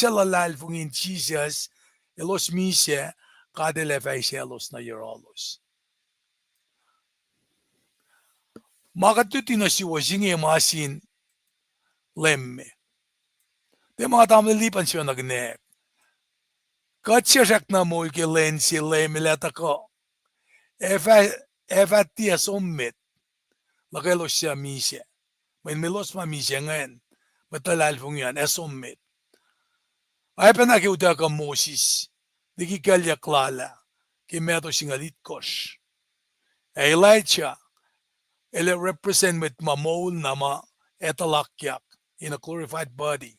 fungin Jesus elos mise kadele elos na yerolos makatuti na si wasinge masin lemme de mga tamlipan siya nagne katsyasak na mo ke lensi lemme leta ko eva tia sommit lakelos siya mise may melos ma mise ngayon matalal fungyan sommit ay panakiuta ka Moses likiyac klala ke meto singalit kosh Elijah ele represent with mamol nama etalakyak in a glorified body.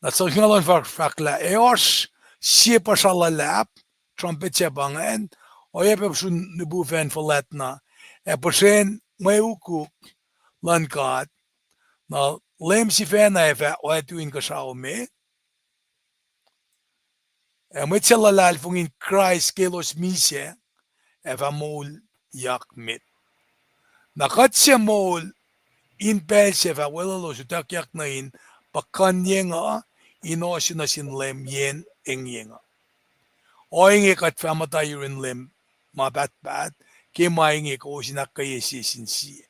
That's what ngalon fakla eos sipa lulap trumpet siya bangen o yepe sun nubufen wolacna e persen mwekuk lankat na lem si fena efe o etuin kasao me e mwet lalal fungin Christ kelos mise efa mol yak mit. Nakat siya mol in pelse fa wala sutakyak na in pakanyenga inosi na sin lem yen engyenga. Inge kat famata yurin lem mabat ke mainge ko sinakay si sinsi.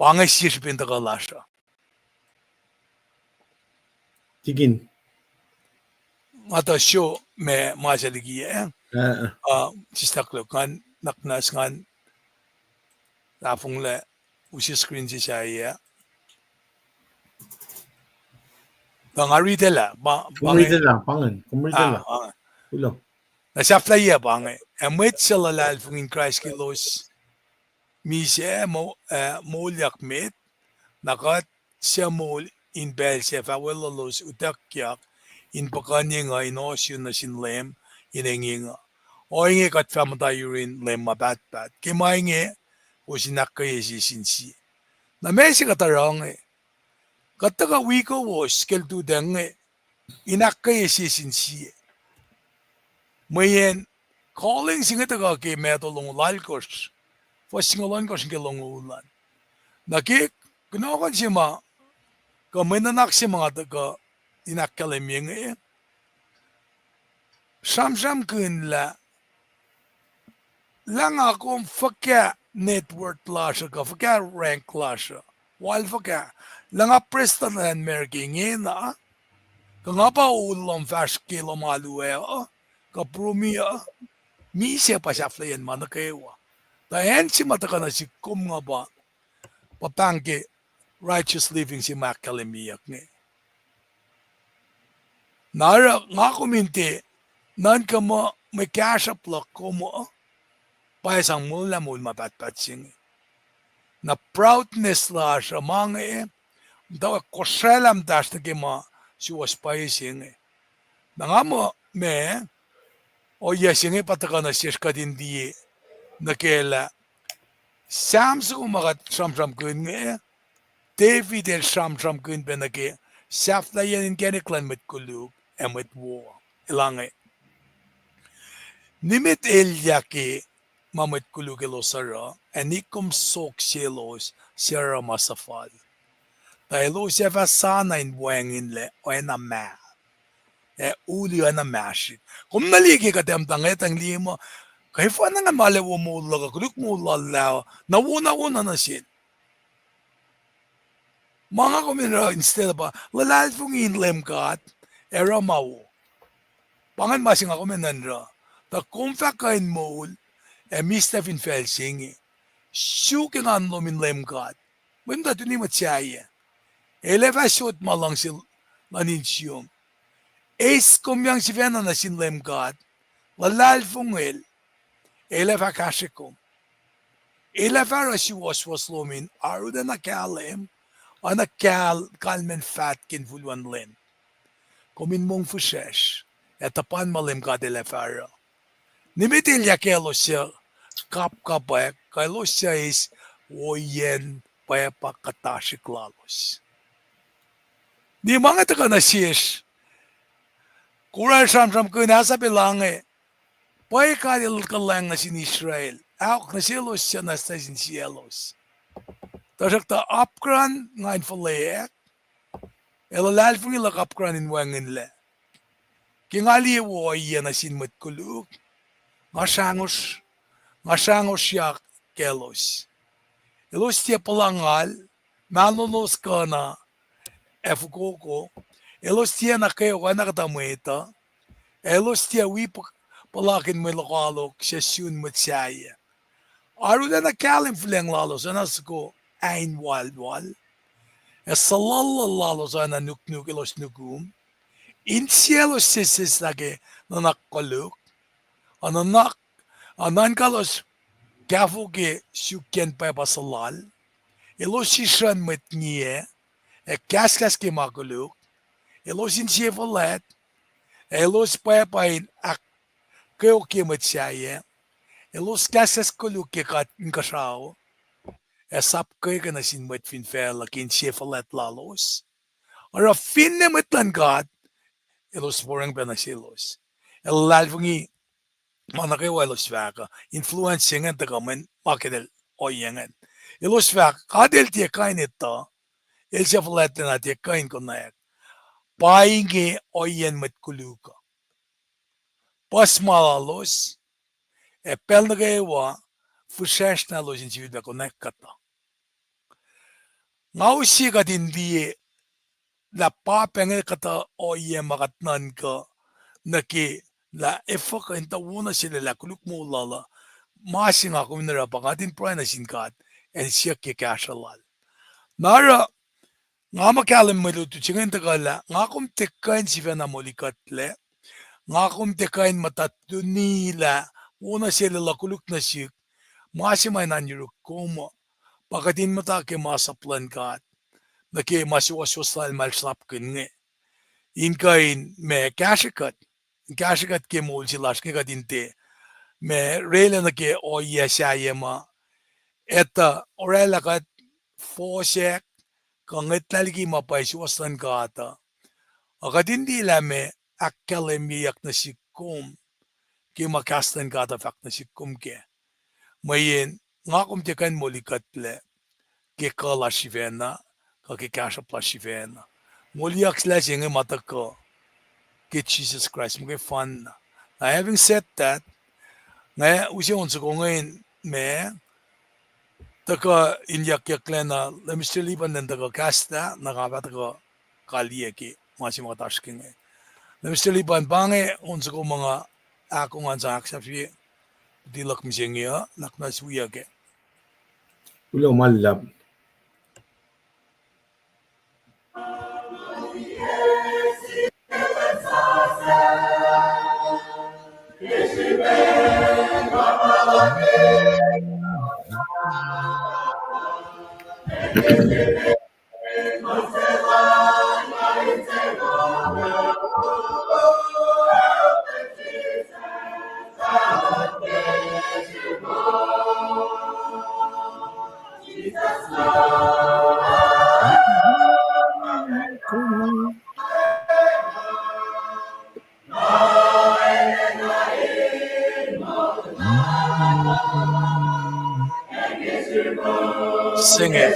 Pangasir pintakalasha. Tigin. Mata show me masaligiya sistaklokan naknas kan Lapong le usi screen si siya bangari dela Kumrita lang, pangan. Kumrita lang. Ulo. Nasa playa bange mwet lalal fungin Christ kilos mise Moliyucklac met nakat siya mol in bel siya fawelalos utakyak in pakanya nga inosyon na sinlem inengi nga inge kat famata yurin lem mabat kimainge o sinakay si sinsi na mesi katarang kataga wiowos keltu deng inakay si sinsi mayen calling singataga ke metolong lalkos fasingalan kos ke longulan nakik kinakan si ma kamenanak si mga taga inakalemyeng samsam kunla lang akong fakya network lasha ka fakya rank lasha while fakya lang presta na merking na kanga pa ulam fast kilo maluwe ka prumia misia pa siya flayan manakewa dahan si mataka na si kum nga ba papangke righteous living si makalemiyak nga nara nga kuminti nan ka mo may cash up lock ko mo pa isang mula mabatpat sing na proudness la siya mga daw Kosrae lam dash na kima si was paising nangamo me o yasing pataka na siya kadin di nakela Samsung umagat sam kun nge David el sam kun benake safla yan geniklan met kulug emet wo ilange nimit elyake mamet kulug elosara anikum sok selos sierra masafal Tailo siya sana in buwangin le o na ma uli na mashi kung naligi ka dem tanget ang limo kay fa na nga malewo mo laga kuluk mo lalaw na una na sin mga kuminra instead ba lalal fung in LEUM GOD era mawo pangan masing ako menanra ta kumfa kain mo Mr. Fin Felsing shuking an min LEUM GOD wanda tuni matsaya elevasyon malang sil laninsyong Ace kumyang si Vena na sin LEUM GOD lalal fungel eleva kashikom eleva si was lomin aruda na kalem ana kalmen fat kin vulwan len komin mong fushesh etapan LEUM GOD eleva nimitil ya kelo siya kapay kalo siya is oyen paya pakatashik lalos di mga taka na siyesh Kural sam kun nasa bilange. Pay kalil kalang na sin Israel. Auk na silos siya na sa sin cielos. Tasak ta apkran ngayon falayak. Elalal fung ilak apkran in wangin le. Kingali wo iya na sin matkuluk. Ngasangos siya kelos. Elos tiya palangal. Malolos ka na. Efukoko. Elos tiya na kayo ka nakatamweta. Elos tiya wipak palakin mo lokalok siya syun matsaya. Aro na nakalim filang lalos anas ko ain wal. Salala lalos ana nuk elos nukum. In cielos sisis lagi na nakaluk. Anan kalos kafu ke syukyan pa pasalal. Elos sishan matniye. Kaskas ke makuluk. Elos in siya falat. Elos payapain ak kayo kimatsaya. Elos kasas kuluk ke kat nkasao. Esap kayo ka na sinmat finfela kin siya falat lalos. Or a fin na matlan God. Elos porang penasilos. Elalfungi manakayo elos vaka. Influencing ang tagaman makidel oyengan. Elos vaka kadel tiya kain ito. El siya falat na tiya kain kunayak. Paing oyen matkuluka. Pas malalos, pel na gawa, fushesh na los in siwida ko nakata. Ngausi ka hindi la papeng kata oyen makatnan ka naki la efa ka inta una sila la kuluk mo lala masing ako minara pangatin pray na sinkat and siya kikashalal. Nara nga makalim maluto chingan tagala nga kum tekain si Vena Moliyucklac nga kum tekain matatunila una sila lakuluk na sik masimay nanyuruk kuma pakatin mata ke masaplan kat na ke masiwaswasal malsapkin nge inkain me kashikat ke mul silash ke kadinte me rela na ke oya sayema eta orela kat fosek kanget talgi mapaiswasan kata. Akadindi lame akkalemiyak na sikum ki makastan kata fak na sikum ke. Mayin ngakum tekan Moliyucklac ke kala shivena ka ke kasha pla shivena. Moliyucklac inge mataka ke Jesus Christ mga fun na. Now having said that, ngayon usi onso ko ngayon me taka inyak na lemistiliban ng taka kasta nakapata ko kaliya ki masih mga tasking lemistiliban bange unsa ko mga ako nga sa aksafi dilak misingya naknaswiya ke Ulo malap. Sing it.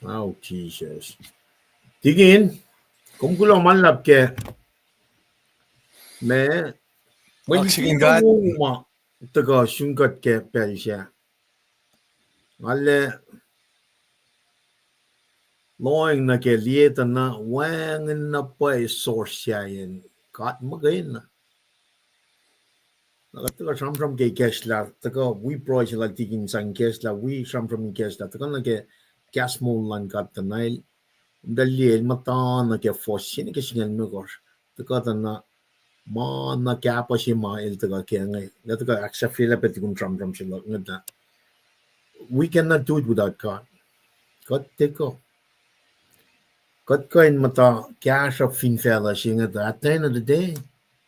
Oh, Jesus. Tingin, kung kulang man lap ke, me, may Kaksakin kita God. mo taga sungkat ke pel siya. Alle, loing na ke lieta na, wangin na pa source siya yan. Kat magayin na. Taga samsam ke kesla, taga we pro siya like tingin sang kesla, we samsam kesla, taga na ke gas mo lang kat tanay, dali mata na ke force siya ni ke singal mo kors. Taga na, ma na kapa si ma il taga kaya ngay. Taga accept sila pati kung tram sila. We cannot do it without God. God teko. God ko in mata cash of fin fella siya nga. At the end of the day,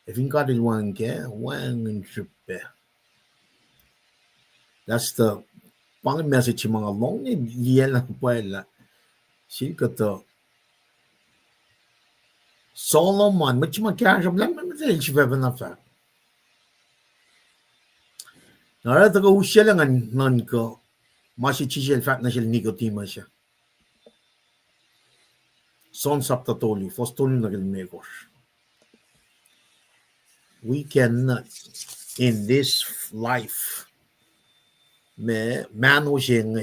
if in God il wang kaya, wang in tripe. That's the pang message yung mga long ni liya lang puwela. Siya ka to. Solomon, mat yung mga cash of lang naman sila siya pa na fact. Narata ko siya lang nan ko. Masih chisel fact na siya nikotima siya. Son saptatoli, fostoli na kilmekos. We cannot in this life me mano siyang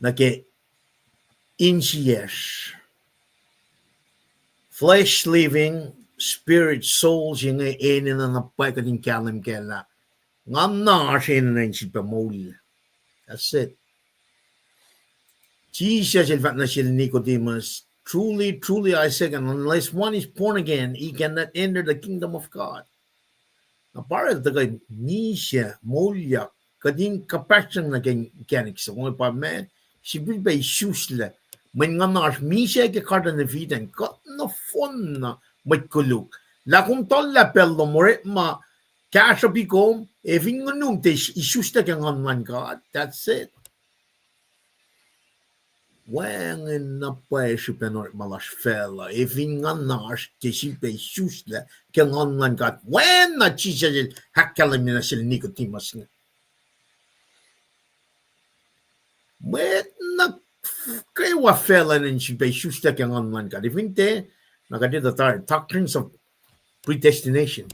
nake insies flesh living spirit soul siyang inin na napay ka din kalam kela ngam na siya na si pamol. That's it. Jesus in fact na siya Nicodemus. Truly, truly I say, unless one is born again, he cannot enter the kingdom of God. Na para tagay ni siya Moliyucklac kading kapasyan na kanik sa mga pa man, si bin ba isusla. Man nga nakas mi siya karta na vidan kat na fon na may kuluk. La kung tolla pello more ma kasha pikom evin nung te isusla ka nga man God. That's it. Wangen na paesipen malas fella, evingan nars kesipe susle, kengan gat, when na chisel hakkalamina sil nikotimas. Mwet na krewa fella in sipe susle kengan gat, evinte, nagadid the doctrines of predestination.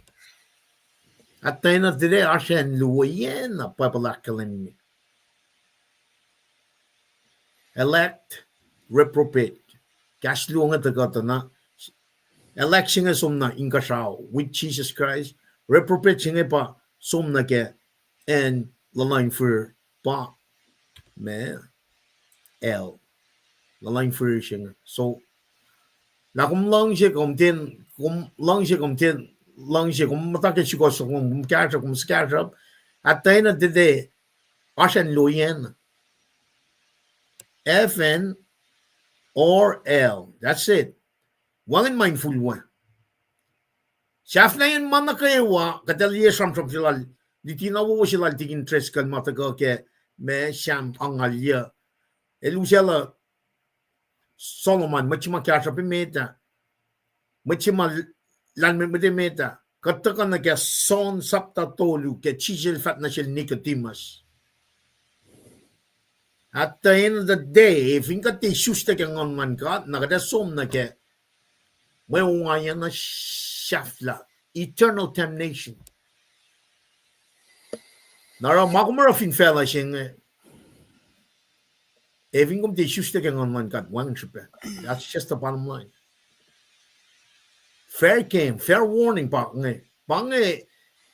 At the end of the day, Ashen Luyen, a papalakalim. Elect, reprobate. Kasluanga tagatana. Election is somna inkashao with Jesus Christ. Reprobate singepa somna ke and the line for pa me L. The line for singer. So la kum long she kum tin kum long she kum tin long she kum matake chiko so kum catch up. At the end of the day, Ashen Luyen. FN or L. That's it. One mindful one. Shaft na yun man na kayawa, kadali yasam sila, litina wo sila tigin tres kan mataga ke me sham angalya. Elusela Solomon, machima kasha pimeta, machima lanme meta, kataka na ke son sapta tolu ke chisel fat na sil Nicodemus. At the end of the day, if you got the shusta on man God, nagasom na ke, may na shafla, eternal damnation. Nara makumara fin fella sing, if you got the shusta on man God, one shipe. That's just the bottom line. Fair came, fair warning, Bange,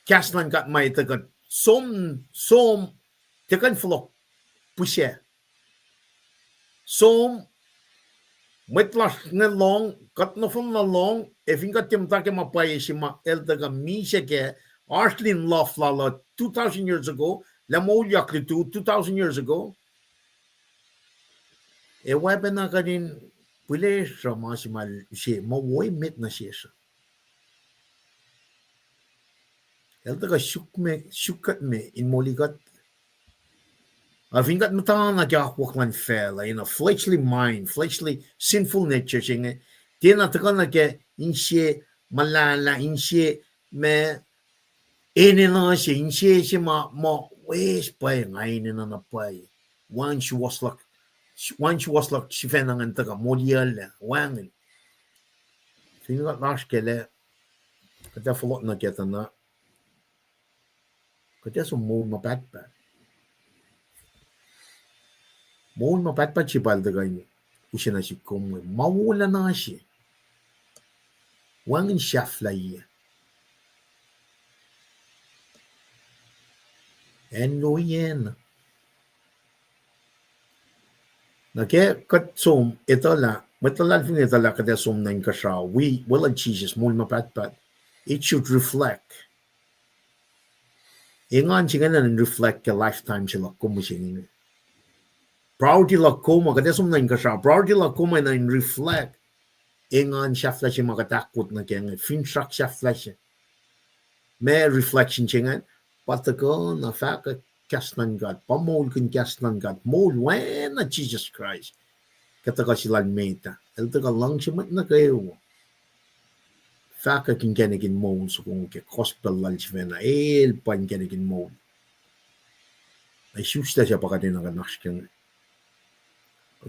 Kaslan got my tagat, some, takan flock, pushe. So, metlas na long, kat na from na long, if you got them take mapay si ma eldaga misha ke, Arslin Loflala 2,000 years ago, la Moliyucklac 2,000 years ago. E weapon na kanin, pwede sa masimal siya, mawoy met na siya sa. Eldaga shukat me in Moliyucklac. I think that matang nagkakakwan fella, fleshly mind, fleshly sinful nature, singe. Di natakan nagka insiye malala, insiye me inina siya, insiye siya ma wes pay ngayon na pay. Once you was like si fenangan taga Moliyucklac, wangin. Think that last kele, kaya follow na kita na, kaya sumo mabad. Mohon mapatpat si Baldagan usiya na si Kumwe. Mawala na siya. Wangin siya fly. Ano yan? Kat som, ito la, matalal fin ito la kada som na yung kasya. Wala Jesus, mohon mapatpat. It should reflect. Ingan siya nga na reflect ka lifetime sila kumusing. Priority la koma, kada som na yung kasya. Priority la koma na yung reflect. Ingan siya flash yung makatakot na kaya. Finshak siya flash. May reflection siya nga. Patago na faka kasnan God. Pamol kun kasnan God. Mol, when na Jesus Christ. Kataga sila meta. Eltaga lang siya mat na kayo. Faka kin kenigin mol. So kung ke gospel lunch vena. Pan kenigin mol. Ay susta siya pa kadin na kanash kaya.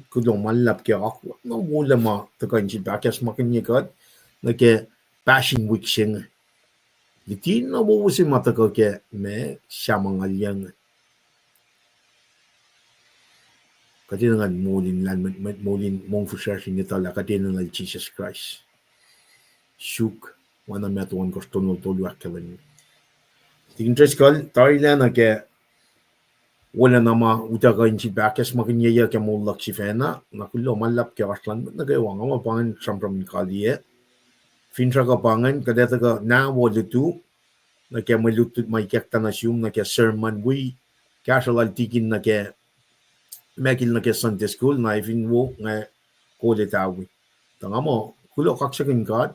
Kudong malap kaya ako. No wala ma. Taka yung bakas makinyikat. Nake passion week siya. Di na mo si mataka kaya me siya mga liyang. Kadina nga molin mong fusasyon nito la kadina nga Jesus Christ. Shuk. Wana metuan ko stunol tolu akalan. Tingin kal tayo na kaya wala nama utaga yung si bakas makinyaya kaya mo lak si fena. Nakulo malap kaya kaslan. Nagaywa nga mapangan sampram kaliye. Fintra ka pangan, kadeta ka na wala tu, na kaya may lutut may kekta na siyong, na kaya sermon, kaya siya laltikin na kaya, mekil na kaya Sunday school, na ifin wo, nga kode tawi. Tanga mo, kulo kaksakin God,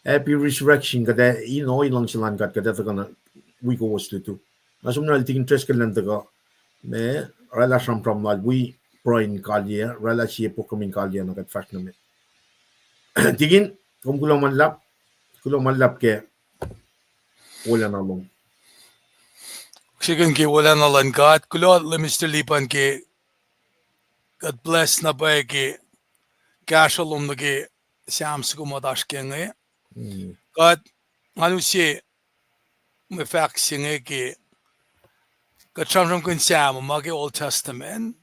happy resurrection, kada, ilang silang God, kadeta ka na, wiowos tu. Nasum na laltikin tres ka lang taga, me, relasyon from lal, proin kalye rala siya po kaming kalye na kat fact namin tigin kung kulang manlap ke wala na long Sigan ki wala na lan God. Kulo Mr. Lipan ki God bless na ba ki kashalom na ki siyams ko madash kenge. God ano siya may fact singe ki katramram kun siyam magi Old Testament.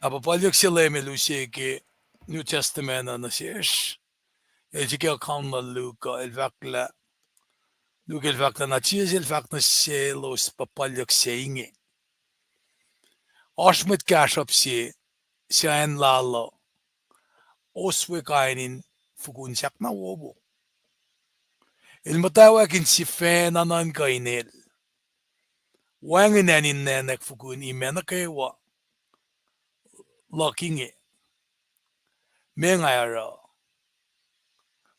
Apapalyok sila may lusiya ki New Testament na siyesh. Ejike account na Luka elvakla na chiyas elvakla siya los papalyok singe. Osmet kashap siya en lalo. Oswe kainin fukunsak na wobo. Il mutawaek si fena nan kainel. Wangin anin nenek fukun imena kewa. Lakinge. Mengayara.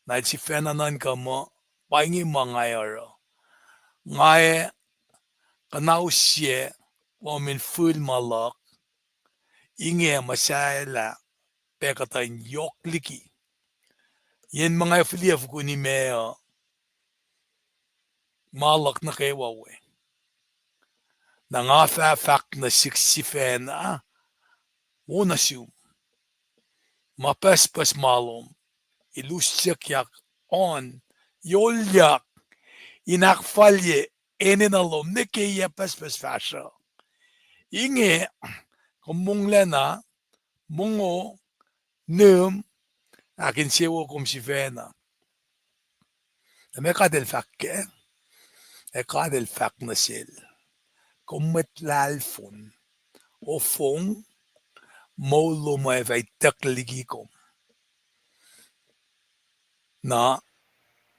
Na si fena nan kama. Paingi mangayara. Ngaye kanausye wamin full malak. Inge masayala. Pekatan yokliki. Yen mga filia fukun imea. Malak na kewa we. Nangafa fak na siksifena. Unasium. Mapespas malum. Ilusyak on. Yolyak. Inakfalye. Eninalum. Nekeya pespes fasha. Inge. Kumunglena. Mungo. Num. Akin siwo kumsifena. Mekadel fakke. Ekadel fak nasil. Kummetlalfun. Ofung. Molo may vay takligikom. Na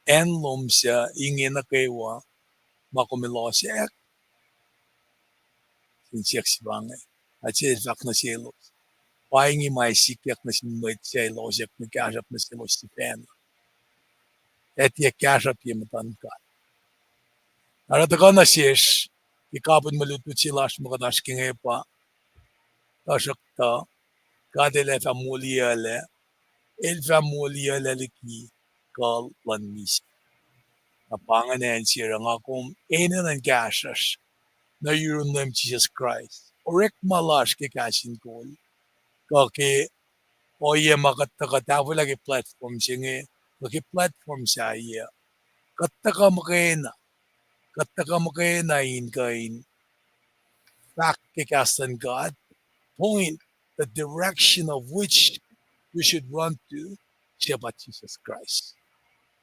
enlom siya inge na kewa makumilosyak sinsiyak si bangay at siya fak na silo paingi may sikyak na si mwet siya ilosyak na kasap na silo si pen et ya kasap yung matankat naratakan na siyesh ikapon malutut silas makadash kinge pa tasakta kadel efa moliyale elfa moliyale liki kal lanmis napanganan siya nga kung enan ang kasas na yun ng Jesus Christ. Orek malash ke KahsInKol. Kake oye makatakatabol lagi platform siya lagi platform siya iya. Kataka makena in fact ke kastan God. Point the direction of which we should run to siya ba Jesus Christ.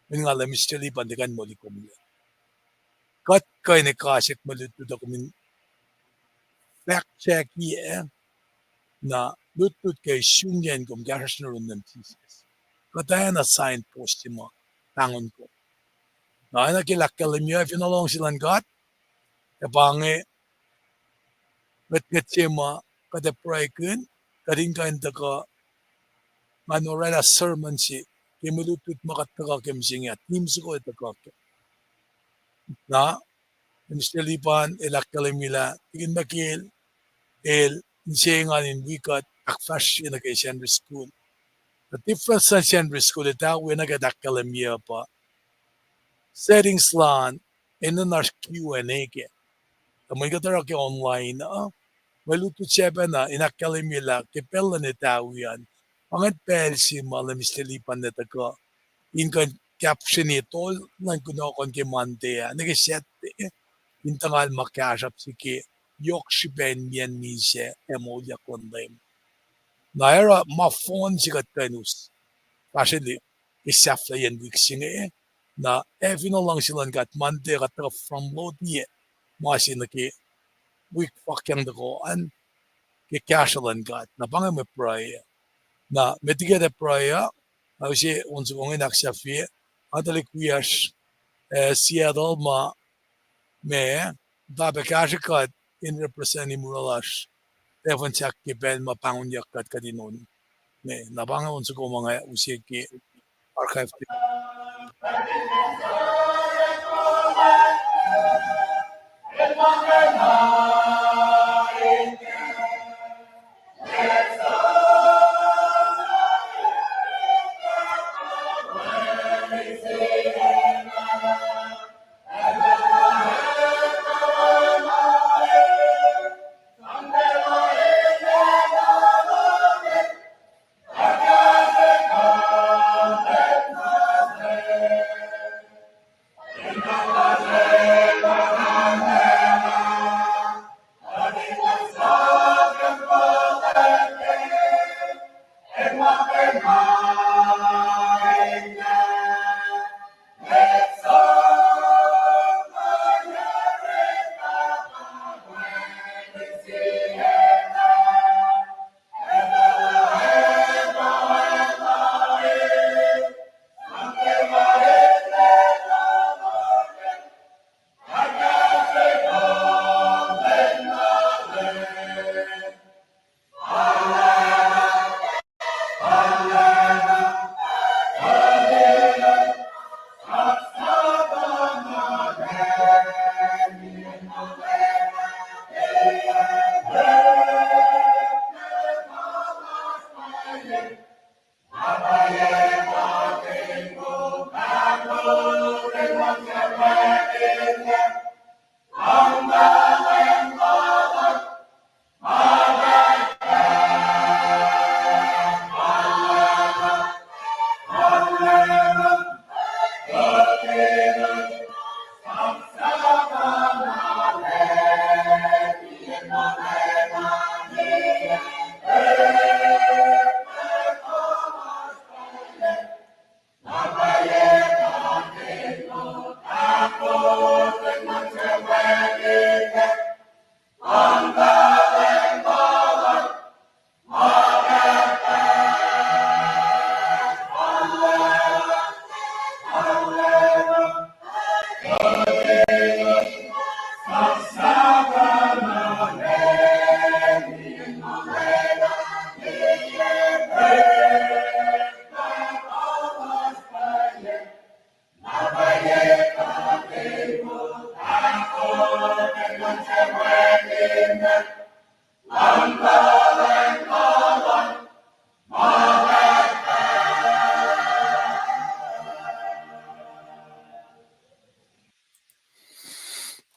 Yung nga lang Mr. Lee pandikan mo likom niya. Kat kay ni kasik malutod ako min fact check iya na lutut kay syungyan kung garas na rin ng thesis. Katayan na signpost yung mga tangon ko. Na nakilakalim niya, if inalong silang God, kapangi, met siya mga katapray kun, kading kain taka, manorela sermon si, kimulutut makataka kim siya, teams ko itaka. Na, Mr. Lipan, ilakalim nila, tigin makil, siya nga nin wikat, akfash yun na kay Sandra School. The difference sa Sandra School, ita, winagadakalem niya pa, settings lan, inanar Q&A ke. Kamay katara ke online, malutut siya ba na, inakalim nila, kipela ni tao yan. Pangat pahal si malam istilipan na taka, inkan caption ito, lang kunokon ke mante ya, nag-set, intangal makasap si ke, yok si ben yan ni siya, Moliyucklac. Naira, ma-phone si katkanus. Kasi di, isaf na yan week siya na even na lang silang kat mante kataka from Lodi masi na ki week pakyang dakoan ki kashalan kat na pangay may prayer na metiga de prayer na si unso kong inaksafi atali kuyas Seattle ma me dabe kashakat in representing Muralash Devon Chak ki ben ma pangunyak kat kadinon me na pangay unso kong mga usi ki archive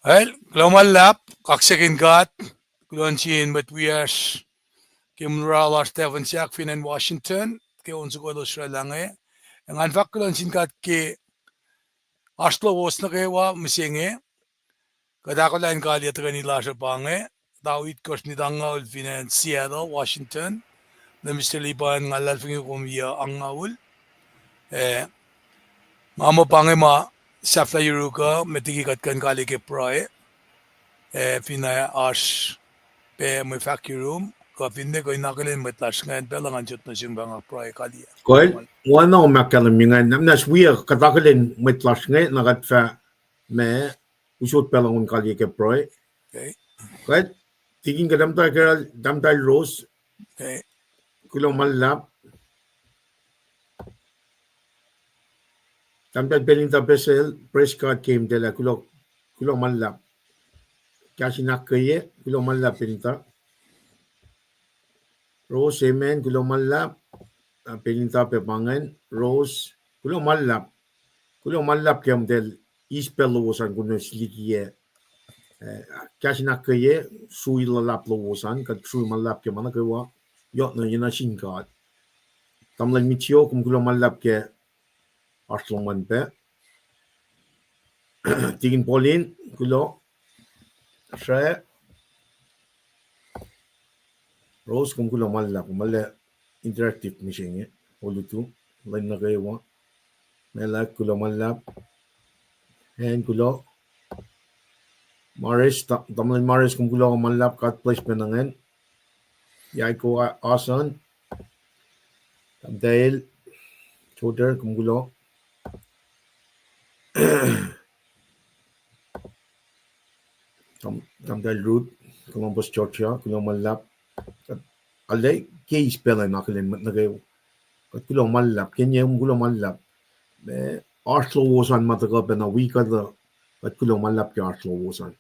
Well, lulap, kaksakin kulachin but we are kimura Stephen Siakfin in Washington, ke unsuko Sri Lanka. And in fact, kulachin ke lowos nukewa misinge, akollah kali atrani lasha pange, Dawit kosnidanga ulfin in Seattle, Washington, the Mr. Liban ngalalfing kumya angaul. Mamo pange ma safla yuruka metiki katkan kali ke proe. Fina ash pe mo factory room ko finde ko inakalin matlash ngayon belangan jut na siyang mga proy kali. Koi, wana o makalam namnas wiya katakalin mitlash ngay nagatfa me usut pelangon kali ke proy. Okay. Koi, tiging ka damdal rose. Okay. Kulo malap. Damdal belinta pacl press card came dela kulo malap. KahsInKol kulo malap belinta. Rose amen kulo malap. Belinta pepangan rose kulo malap kem del ispel lowosan kuno likiyac. KahsInKol sui lulap lowosan kat sui malap ke mana kewa yot na yena singkat. Tamlan mitio kum kulo malap ke aslongan pe. Tigin polin kulo Kosrae rose kum kulo malap interactive machine olutu lain na kewa. Melak kulo malap and kulo Maris tamlan Maris kum kulo malap kat place penangan. Yai ko asan tamdail choter kum kulo tamdail root Columbus Georgia kulo malap alay ke spell na kalen na kayo kat kulo malap kenya kulo malap me Arthur wosan mataga na wika da kat kulo malap ke Arthur wosan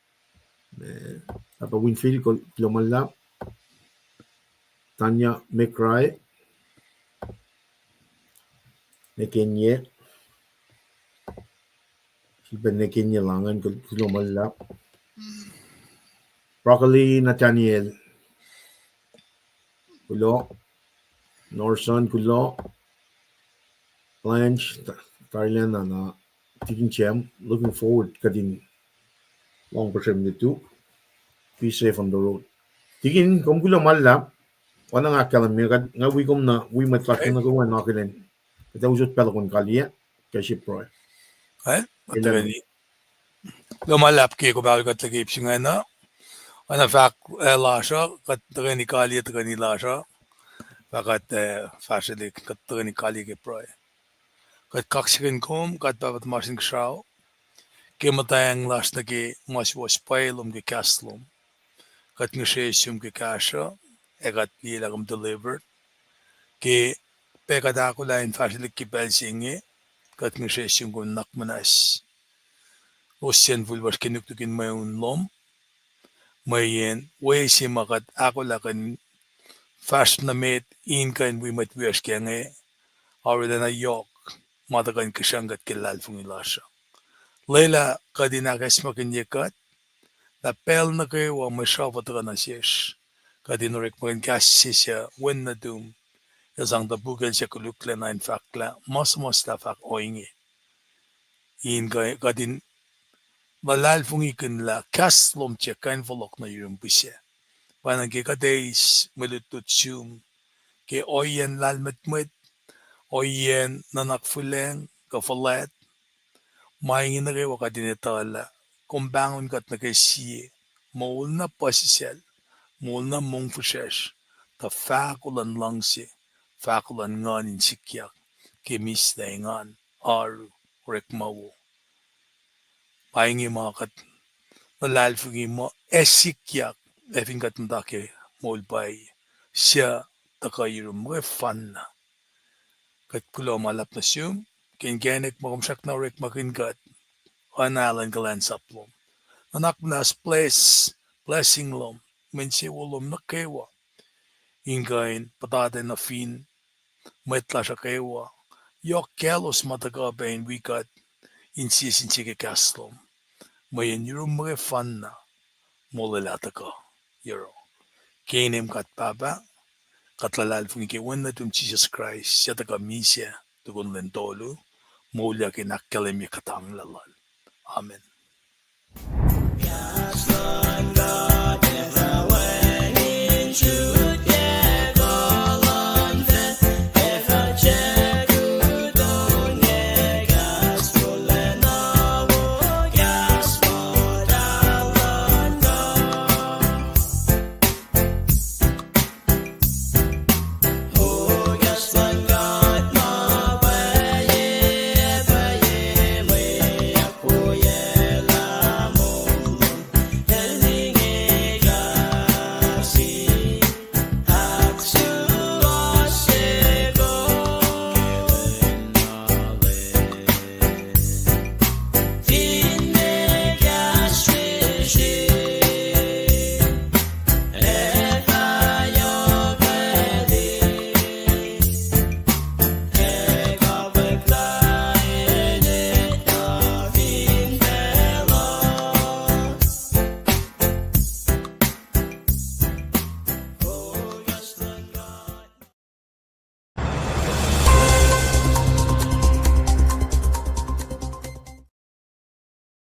me apa Winfield kulo malap Tanya McRae ne kenya si ben ne kenya langan kulo malap Broccoli Nathaniel kulo Norson kulo Blanche Thailand na taking champ looking forward kadin long percent nito be safe on the road tigin kum kulo malap wana nga kalam mi kad nga wikom na wi matlash na ko na kilen ita usot pelakon kalia kasi pro Well, atrani lulap ke ko bago katlagip siya na. Ana fact lasha katrani kali atrani lasha. Fakat fashilik katrani kali ke proy. Kat KahsInKol kat babat masin kshaw. Ke matayang lash na ke mas was pailum ke kaslum. Kat ngishesyum ke kasha. Egat nilagam delivered. Ke pekat akollah in fashilik ke belsinge. Kat ngishesyum ko nakmanas. Osyan vulwas kinuktukin mayon lom. Mayen way makat akollah kan fast na met in kan we mat wias kenge. Awre na yok. Matakan kishangat kilal fungilasha. Lela kadinagas makinyakat, la pel nukewa mashavatga nasyesh. Kadinorek makinkasisya wen na dum. Yazang da bugel siya kulukla na infakla, mas la fak oinge. Inge kadin malal fungikin la kaslom siya kain volok na yung bisya. Panang kadays malututsyum, ke oyen lalmetmet, oyen nanakfuleng, kafalat, maingin na kayo kadinetala, kumbangon kat na kasiye, maul na pasisel, maul na mongfushesh, ta fakulan langsi, fakulan nganin sikyak, kemis na ingan, aru, rekmawo. Maingin mga kat, nalalfungi mo, esikyak, efingat ndake, molbay, siya, takayurum mga fan na. Kat kulo malap na siyum, kingenek makumsyak na rek makingat, analan kulacnsap lom. Anak nas blessing lom, mensi wolom na kewa. Ingain, patate na fin, metla siya kewa. Yok kelos matagabain wikat, insisin sige kaslom. Mayan yurum mga fan na, molilata ka, yuro. Kainim kat papa, katlalal fungikiwan na tum Jesus Christ, siya taga misya, tugon lentolo, Moliyucklac nakkalim katang lalal. Amen.